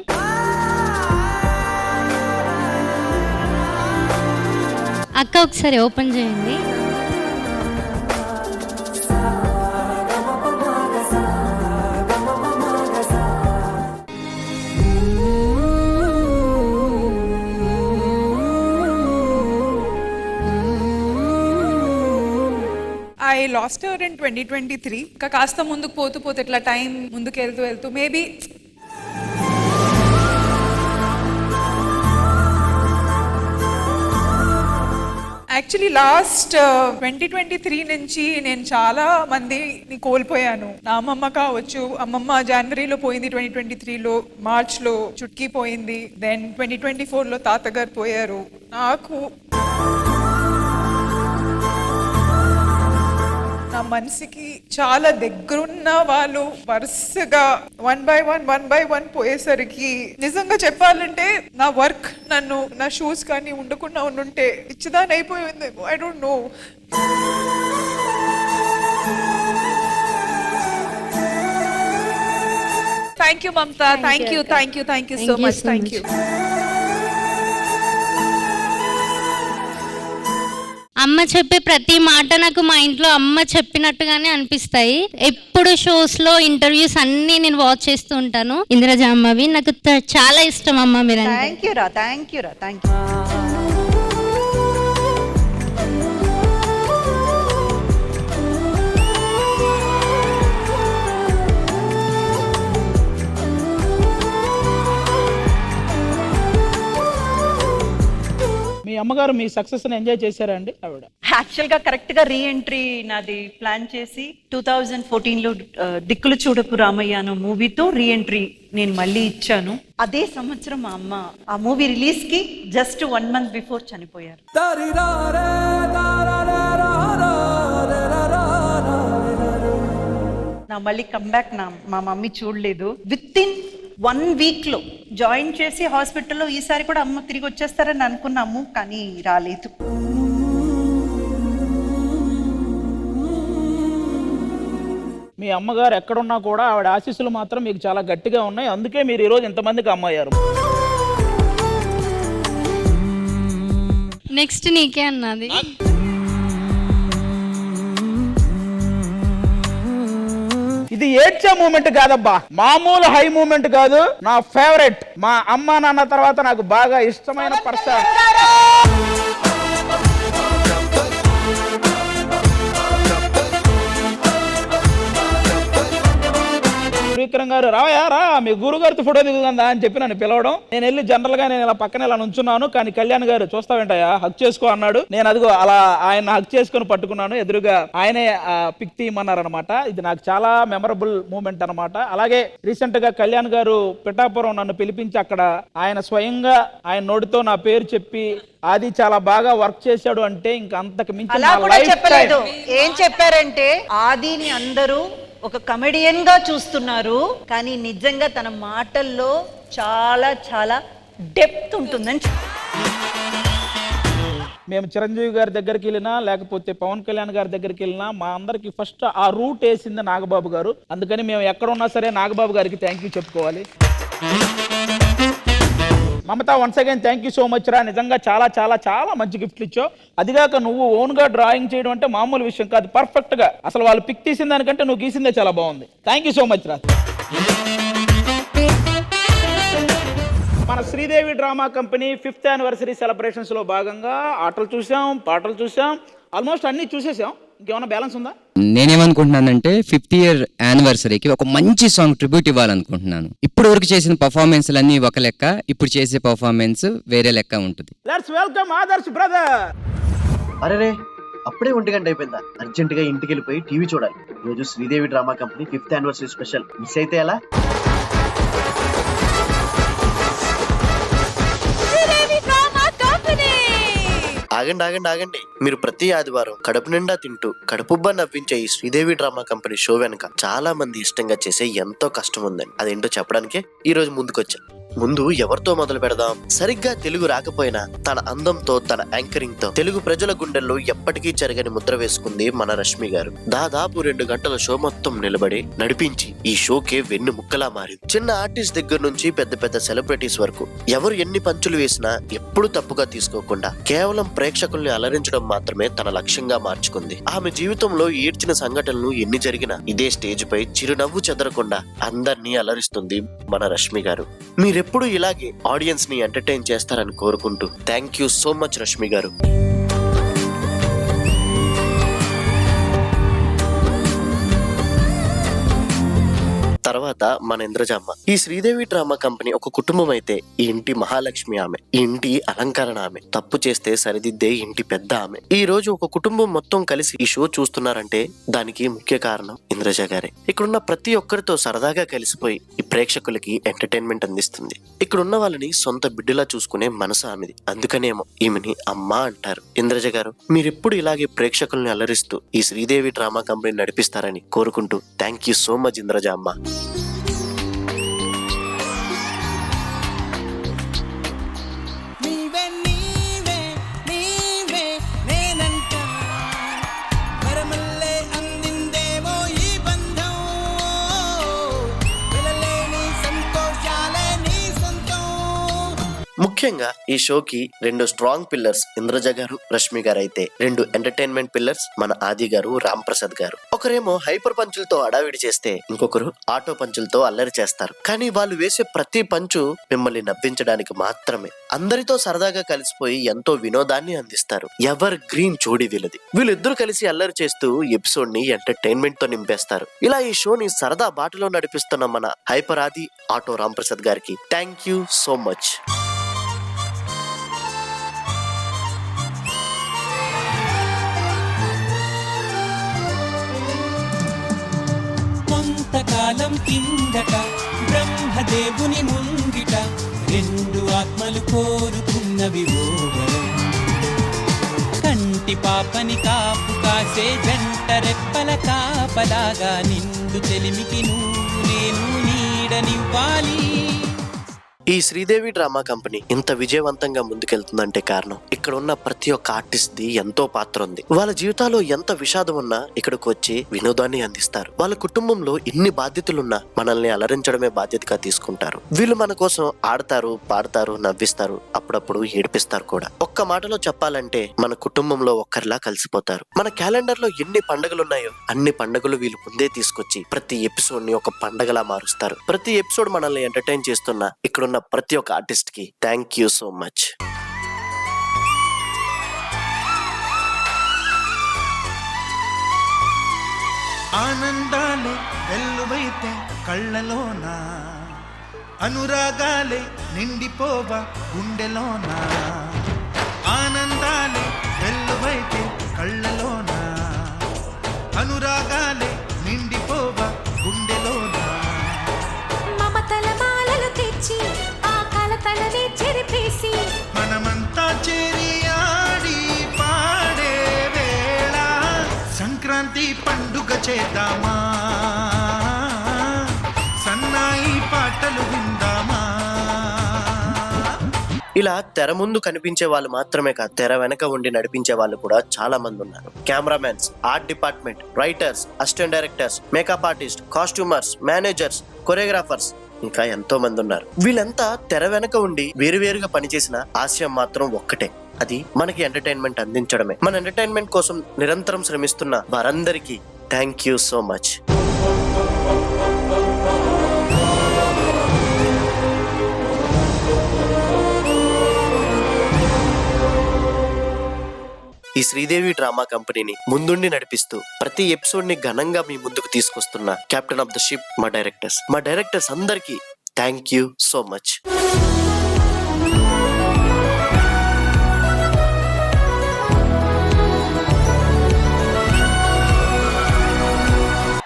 అక్క ఒకసారి ఓపెన్ చేయండి. I lost her in 2023. ఇంకా కాస్త ముందుకు పోతూ ఇట్లా టైం ముందుకు వెళ్తూ మేబీ యాక్చువల్లీ లాస్ట్ 2023 నుంచి నేను చాలా మందిని కోల్పోయాను. నా అమ్మమ్మ కావచ్చు, అమ్మమ్మ జనవరిలో పోయింది, 2023లో మార్చ్లో చుట్కీ పోయింది, దెన్ 2024లో తాతగారు పోయారు. నాకు నా మనసుకి చాలా దగ్గరున్న వాళ్ళు వరుసగా వన్ బై వన్ పోయేసరికి నిజంగా చెప్పాలంటే నా వర్క్ నన్ను నా షూస్ కానీ ఉండకుండా ఉండుంటే ఇచ్చిదాని అయిపోయింది. I don't know. Thank you Mamata. Thank you so much. Thank you. అమ్మ చెప్పే ప్రతి మాట నాకు మా ఇంట్లో అమ్మ చెప్పినట్టుగానే అనిపిస్తాయి. ఎప్పుడు షోస్ లో ఇంటర్వ్యూస్ అన్ని నేను వాచ్ చేస్తూ ఉంటాను. ఇంద్రజాంబవి నాకు చాలా ఇష్టం అమ్మ. మీరు థ్యాంక్ యూ రా. మీ అమ్మగారు మీ సక్సెస్ ని ఎంజాయ్ చేశారా అండి? ఆవిడ యాక్చువల్ గా కరెక్ట్ గా రీఎంట్రీ నాది ప్లాన్ చేసి 2014లో దిక్కులు చూడకు రామయ్య అనే మూవీతో రీఎంట్రీ నేను మళ్ళీ ఇచ్చాను. అదే సంవత్సరం మా అమ్మ ఆ మూవీ రిలీజ్ కి జస్ట్ 1 month బిఫోర్ చనిపోయారు. నా మళ్ళీ కంబ్యాక్ మా మమ్మీ చూడలేదు. విత్ ఇన్ 1 week లో జాయిన్ చేసి హాస్పిటల్లో ఈసారి కూడా అమ్మ తిరిగి వచ్చేస్తారని అనుకున్నాము, కానీ రాలేదు. మీ అమ్మగారు ఎక్కడున్నా కూడా ఆవిడ ఆశీస్సులు మాత్రం మీకు చాలా గట్టిగా ఉన్నాయి. అందుకే మీరు ఈరోజు ఇంతమందికి అమ్మ అయ్యారు. నెక్స్ట్ నీకే అన్నది. ఇది ఏడ్చే మూమెంట్ కాదబ్బా, మామూలు హై మూమెంట్ కాదు. నా ఫేవరెట్, మా అమ్మ నాన్న తర్వాత నాకు బాగా ఇష్టమైన పర్సన్. విక్రమ్ గారు రావయా రా, మీ గురుగారితో ఫోటో దిగుతుందా అని చెప్పి నన్ను పిలవడం. నేను వెళ్ళి జనరల్ గా నేను ఇలా పక్కన ఇలా నుంచున్నాను, కానీ కళ్యాణ్ గారు చూస్తావేంటయా హక్ చేసుకో అన్నాడు. నేను అదిగో అలా ఆయన హక్ చేసుకొని పట్టుకున్నాను. ఎదురుగా ఆయనే పిక్ తీయమన్నారు అనమాట. ఇది నాకు చాలా మెమరబుల్ మూమెంట్ అనమాట. అలాగే రీసెంట్ గా కళ్యాణ్ గారు పిఠాపురం నన్ను పిలిపించి అక్కడ ఆయన స్వయంగా ఆయన నోటితో నా పేరు చెప్పి ఆది చాలా బాగా వర్క్ చేశాడు అంటే ఇంకా అంతకు మించి చెప్పలేదు. ఏం చెప్పారంటే ఆదిని అందరూ ఒక కమెడియన్ గా చూస్తున్నారు, కానీ నిజంగా తన మాటల్లో చాలా చాలా డెప్త్ ఉంటుందని. మేము చిరంజీవి గారి దగ్గరికి వెళ్ళినా లేకపోతే పవన్ కళ్యాణ్ గారి దగ్గరికి వెళ్ళినా మా అందరికి ఫస్ట్ ఆ రూట్ వేసింది నాగబాబు గారు. అందుకని మేము ఎక్కడ ఉన్నా సరే నాగబాబు గారికి థ్యాంక్ యూ చెప్పుకోవాలి. Mamata once again thank you so much రా. నిజంగా చాలా చాలా చాలా మంచి గిఫ్ట్లు ఇచ్చావు. అదిగాక నువ్వు ఓన్గా డ్రాయింగ్ చేయడం అంటే మామూలు విషయం కాదు. పర్ఫెక్ట్గా అసలు వాళ్ళు పిక్ తీసిన దానికంటే నువ్వు గీసిందే చాలా బాగుంది. థ్యాంక్ యూ సో మచ్ రా. మన Sridevi drama company 5th anniversary సెలబ్రేషన్స్లో భాగంగా ఆటలు చూసాం, పాటలు చూసాం, ఆల్మోస్ట్ అన్నీ చూసేసాం. ఇంకేమైనా బ్యాలెన్స్ ఉందా? నేనేమనుకుంటున్నానంటే 5th ఇయర్ యానివర్సరీకి ఒక మంచి సాంగ్ ట్రిబ్యూట్ ఇవ్వాలనుకుంటున్నాను. ఇప్పుడు వరకు చేసిన పర్ఫార్మెన్స్లన్నీ ఒక లెక్క, ఇప్పుడు చేసే పర్ఫార్మెన్స్ వేరే లెక్క ఉంటుంది. Let's welcome Adarsh brother. అరే అప్పుడే 1 గంట అయిపోయిందా? అర్జెంట్ గా ఇంటికి వెళ్ళిపోయి టీవీ చూడాలి. రోజు Sridevi drama company 5th anniversary special miss అయితే ఎలా? ఆగండి. మీరు ప్రతి ఆదివారం కడుపు నిండా తింటూ కడుపుబ్బా నవ్వించే ఈ శ్రీదేవి డ్రామా కంపెనీ షో వెనక చాలా మంది ఇష్టంగా చేసే ఎంతో కష్టం ఉందని అదేంటో చెప్పడానికే ఈ రోజు ముందుకొచ్చా. ముందు ఎవరితో మొదలు పెడదాం? సరిగ్గా తెలుగు రాకపోయినా తన అందంతో, తన యాంకరింగ్ తో తెలుగు ప్రజల గుండెల్లో ఎప్పటికీ చెరగని ముద్ర వేసుకుంది మన రష్మి గారు. దాదాపు 2 గంటల షో మొత్తం నిలబడి నడిపించి ఈ షోకే వెన్ను ముక్కలా మారింది. చిన్న ఆర్టిస్ట్ దగ్గర నుంచి పెద్ద పెద్ద సెలబ్రిటీస్ వరకు ఎవరు ఎన్ని పంచులు వేసినా ఎప్పుడు తప్పుగా తీసుకోకుండా కేవలం ప్రేక్షకుల్ని అలరించడం మాత్రమే తన లక్ష్యంగా మార్చుకుంది. ఆమె జీవితంలో ఏడ్చిన సంఘటనలు ఎన్ని జరిగినా ఇదే స్టేజ్ పై చిరునవ్వు చెదరకుండా అందరినీ అలరిస్తుంది మన రష్మి గారు. మీరెప్పుడు ఇలాగే ఆడియన్స్ ని ఎంటర్టైన్ చేస్తారని కోరుకుంటూ thank you so much Rashmi గారు. తర్వాత మన ఇంద్రజమ్మ. ఈ శ్రీదేవి డ్రామా కంపెనీ ఒక కుటుంబం అయితే ఈ ఇంటి మహాలక్ష్మి ఆమె, ఈ ఇంటి అలంకరణ ఆమె, తప్పు చేస్తే సరిదిద్దే ఇంటి పెద్ద ఆమె. ఈ రోజు ఒక కుటుంబం మొత్తం కలిసి ఈ షో చూస్తున్నారంటే దానికి ముఖ్య కారణం ఇంద్రజ గారే. ఇక్కడున్న ప్రతి ఒక్కరితో సరదాగా కలిసిపోయి ఈ ప్రేక్షకులకి ఎంటర్టైన్మెంట్ అందిస్తుంది. ఇక్కడున్న వాళ్ళని సొంత బిడ్డలా చూసుకునే మనసు ఆమెది. అందుకనేమో ఈమెని అమ్మ అంటారు. ఇంద్రజ గారు, మీరెప్పుడు ఇలాగే ప్రేక్షకుల్ని అలరిస్తూ ఈ శ్రీదేవి డ్రామా కంపెనీ నడిపిస్తారని కోరుకుంటూ thank you so much Indraja అమ్మ. ముఖ్యంగా ఈ షోకి 2 స్ట్రాంగ్ పిల్లర్స్ ఇంద్రజ గారు, రష్మి గారు అయితే 2 ఎంటర్టైన్మెంట్ పిల్లర్స్ మన ఆది గారు, రామ్ ప్రసాద్ గారు. ఒకరేమో హైపర్ పంచులతో అడావిడి చేస్తే ఇంకొకరు ఆటో పంచులతో అల్లరి చేస్తారు. కానీ వాళ్ళు వేసే ప్రతి పంచు మిమ్మల్ని నవ్వించడానికి మాత్రమే. అందరితో సరదాగా కలిసిపోయి ఎంతో వినోదాన్ని అందిస్తారు. ఎవర్ గ్రీన్ జోడీ వీళ్ళది. వీళ్ళిద్దరూ కలిసి అల్లరి చేస్తూ ఎపిసోడ్ ని ఎంటర్టైన్మెంట్ తో నింపేస్తారు. ఇలా ఈ షోని సరదా బాటలో నడిపిస్తున్న మన హైపర్ ఆది, ఆటో రామ్ ప్రసాద్ గారికి థ్యాంక్ యూ సో మచ్. కొంతకాలం కిందట బ్రహ్మదేవుని ముంగిట 2 ఆత్మలు కోరుకున్నవి ఓవరం. కంటి పాపని కాపు కాసే జంట రెప్పల కాపలాగా నిండు చెలిమికి నువ్వు నేను నీడనివ్వాలి. ఈ శ్రీదేవి డ్రామా కంపెనీ ఇంత విజయవంతంగా ముందుకెళ్తుందంటే కారణం ఇక్కడ ఉన్న ప్రతి ఒక్క ఆర్టిస్ట్ ది ఎంతో పాత్ర ఉంది. వాళ్ళ జీవితాల్లో ఎంత విషాదం ఉన్నా ఇక్కడికి వచ్చి వినోదాన్ని అందిస్తారు. వాళ్ళ కుటుంబంలో ఎన్ని బాధ్యతలున్నా మనల్ని అలరించడమే బాధ్యతగా తీసుకుంటారు. వీళ్ళు మన కోసం ఆడతారు, పాడతారు, నవ్విస్తారు, అప్పుడప్పుడు ఏడిపిస్తారు కూడా. ఒక్క మాటలో చెప్పాలంటే మన కుటుంబంలో ఒక్కరిలా కలిసిపోతారు. మన క్యాలెండర్ లో ఎన్ని పండుగలున్నాయో అన్ని పండుగలు వీళ్ళు ముందే తీసుకొచ్చి ప్రతి ఎపిసోడ్ ని ఒక పండగలా మారుస్తారు. ప్రతి ఎపిసోడ్ మనల్ని ఎంటర్టైన్ చేస్తున్న ఇక్కడున్న ప్రతి ఒక్క ఆర్టిస్ట్ కి థ్యాంక్ యూ సో మచ్. ఆనందాలే వెల్లువైతే కళ్ళలోన, అనురాగాలే నిండిపోవా గుండెలోన. ఆనందాలే వెల్లువైతే కళ్ళలోన, అనురాగాలే నిండిపోవా గుండెలోన. మమతల మాలలు తెచ్చి ఆ కలతలని చెరిపేసి మనమంతా చేరి ఆడి పాడే వేళ సంక్రాంతి పండుగ చేద్దామా, సన్నాయి పాటలు విందామా. ఇలా తెర ముందు కనిపించే వాళ్ళు మాత్రమే కాదు, తెర వెనక ఉండి నడిపించే వాళ్ళు కూడా చాలా మంది ఉన్నారు. Cameramens, art department, writers, assistant directors, makeup artist, costumers, managers, choreographers ఇంకా ఎంతో మంది ఉన్నారు. వీళ్ళంతా తెర వెనక ఉండి వేరువేరుగా పనిచేసిన ఆశయం మాత్రం ఒక్కటే, అది మనకి ఎంటర్టైన్మెంట్ అందించడమే. మన ఎంటర్టైన్మెంట్ కోసం నిరంతరం శ్రమిస్తున్న వారందరికీ థ్యాంక్ యూ సో మచ్. ఈ శ్రీదేవి డ్రామా కంపెనీని ముందుండి నడిపిస్తూ ప్రతి ఎపిసోడ్ ని ఘనంగా మీ ముందుకు తీసుకొస్తున్న కెప్టెన్ ఆఫ్ ద షిప్ మా డైరెక్టర్స్ అందరికీ థ్యాంక్ యూ సో మచ్.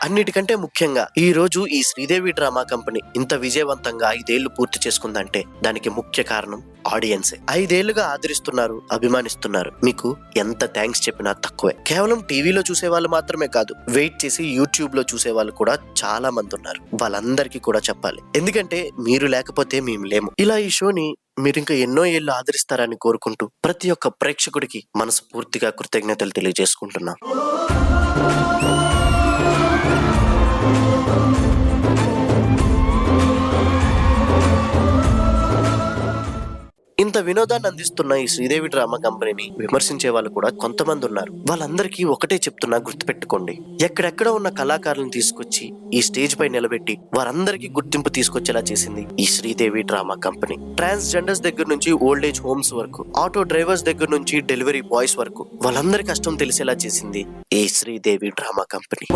అన్నిటికంటే ముఖ్యంగా ఈ రోజు ఈ శ్రీదేవి డ్రామా కంపెనీ ఇంత విజయవంతంగా 5 ఏళ్లు పూర్తి చేసుకుందంటే దానికి ముఖ్య కారణం ఆడియన్సే. 5 ఏళ్లుగా ఆదరిస్తున్నారు, అభిమానిస్తున్నారు. మీకు ఎంత థ్యాంక్స్ చెప్పినా తక్కువే. కేవలం టీవీలో చూసే వాళ్ళు మాత్రమే కాదు, వెయిట్ చేసి యూట్యూబ్ లో చూసే వాళ్ళు కూడా చాలా మంది ఉన్నారు. వాళ్ళందరికీ కూడా చెప్పాలి, ఎందుకంటే మీరు లేకపోతే మేము లేము. ఇలా ఈ షోని మీరు ఇంకా ఎన్నో ఏళ్ళు ఆదరిస్తారని కోరుకుంటూ ప్రతి ఒక్క ప్రేక్షకుడికి మనస్ఫూర్తిగా కృతజ్ఞతలు తెలియజేసుకుంటున్నాం. ఇంత వినోదాన్ని అందిస్తున్న ఈ శ్రీదేవి డ్రామా కంపెనీని విమర్శించే వాళ్ళు కూడా కొంతమంది ఉన్నారు. వాళ్ళందరికీ ఒకటే చెప్తున్నా, గుర్తుపెట్టుకోండి. ఎక్కడెక్కడ ఉన్న కళాకారులను తీసుకొచ్చి ఈ స్టేజ్ పై నిలబెట్టి వారందరికీ గుర్తింపు తీసుకొచ్చేలా చేసింది ఈ శ్రీదేవి డ్రామా కంపెనీ. ట్రాన్స్జెండర్స్ దగ్గర నుంచి ఓల్డ్ ఏజ్ హోమ్స్ వరకు, ఆటో డ్రైవర్స్ దగ్గర నుంచి డెలివరీ బాయ్స్ వరకు వాళ్ళందరి కష్టం తెలిసేలా చేసింది ఈ శ్రీదేవి డ్రామా కంపెనీ.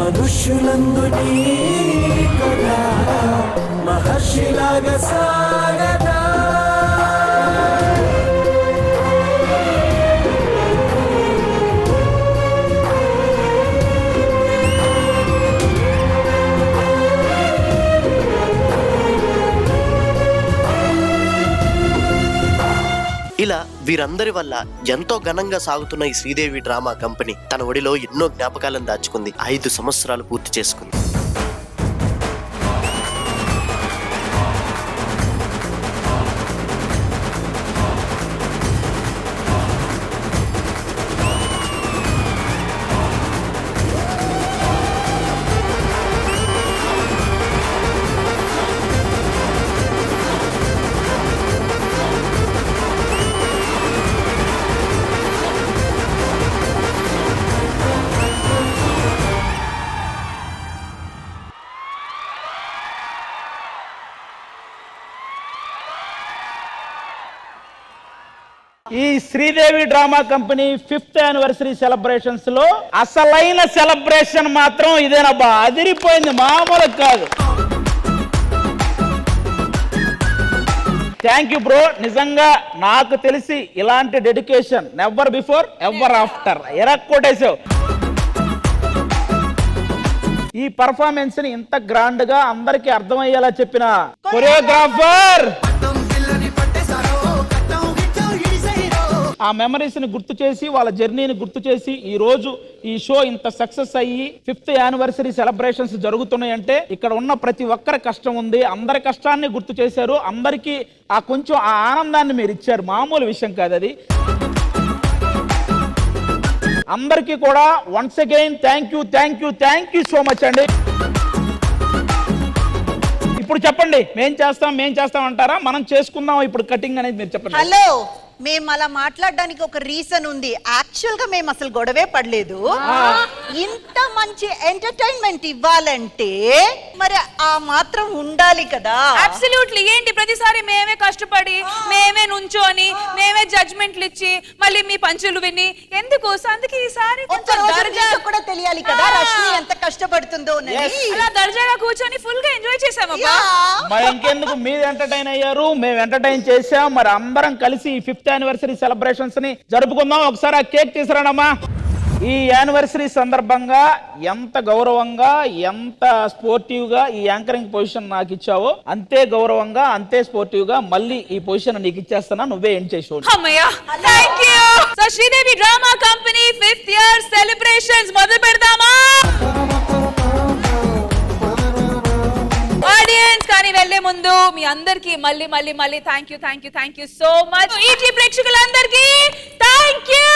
ఇలా వీరందరి వల్ల ఎంతో ఘనంగా సాగుతున్న ఈ శ్రీదేవి డ్రామా కంపెనీ తన ఒడిలో ఎన్నో జ్ఞాపకాలను దాచుకుంది. 5 సంవత్సరాలు పూర్తి చేసుకుంది. ఈ Sridevi drama company 5th anniversary celebrations లో అసలైన సెలబ్రేషన్ మాత్రం ఇదేనబ్బా, అదిరిపోయింది, మామూలు కాదు. Thank you bro. నిజంగా నాకు తెలిసి ఇలాంటి dedication never before ever after. ఎరక్కొట్టేసావు. ఈ పర్ఫార్మెన్స్ ని ఇంత గ్రాండ్ గా అందరికి అర్థమయ్యేలా చెప్పిన కొరియోగ్రాఫర్, ఆ మెమరీస్ ని గుర్తు చేసి వాళ్ళ జర్నీని గుర్తు చేసి ఈ రోజు ఈ షో ఇంత సక్సెస్ అయ్యి 5th యానివర్సరీ సెలబ్రేషన్స్ జరుగుతున్నాయంటే ఇక్కడ ఉన్న ప్రతి ఒక్కరి కష్టం ఉంది. అందరి కష్టాన్ని గుర్తు చేశారు. అందరికీ ఆ కొంచెం ఆ ఆనందాన్ని మీరు ఇచ్చారు. మామూలు విషయం కాదు అది. అందరికీ కూడా once again thank you so much అండి. ఇప్పుడు చెప్పండి, మేం చేస్తాం అంటారా, మనం చేసుకుందాం ఇప్పుడు కటింగ్ అనేది మీరు చెప్పండి. హలో, మేము అలా మాట్లాడడానికి ఒక రీజన్ ఉంది. యాక్చువల్ గా మేము అసలు గొడవే పడలేదు. ఇంత మంచి ఎంటర్టైన్మెంట్ ఇవ్వాలంటే మరి ఆ మాత్రం ఉండాలి కదా. అబ్సల్యూట్లీ. ఏంటి ప్రతిసారి మేమే కష్టపడి, మేమే నుంచోని, మేమే జడ్జ్మెంట్లు ఇచ్చి మళ్ళీ మీ పంచులు విని ఎందుకు? అందుకే ఈసారి కూడా తెలియాలి కదా రష్మి ఎంత కష్టపడుతుందో. అలా దర్జాగా కూర్చొని ఫుల్ గా ఎంజాయ్ చేసామబ్బా. మరి ఇంకెందుకు, మీరు ఎంటర్టైన్ అయ్యారు, మేము ఎంటర్టైన్ చేసాం. మరి అందరం కలిసి 5th యానివర్సరీ సెలబ్రేషన్స్ ని జరుపుకుందాం. ఒకసారి ఆ కేక్ తీసుకురానమ్మా. ఈ యానివర్సరీ సందర్భంగా ఎంత గౌరవంగా, ఎంత స్పోర్టివ్ గా ఈ యాంకరింగ్ పొజిషన్ నాకు ఇచ్చావో అంతే గౌరవంగా, అంతే స్పోర్టివ్ గా మళ్ళీ ఈ పొజిషన్ నీకు ఇచ్చేస్తున్నా. నువ్వే ఎండ్ చేసావు. అమ్మయ్యా, thank you. So Sridevi drama company 5th year celebrations మొదలు పెడదామా? ఆడియన్స్ కానీ వెళ్లే ముందు మీ అందరికి మళ్ళీ థ్యాంక్ యూ సో మచ్. ఈటీ ప్రేక్షకులందరికీ థ్యాంక్ యూ.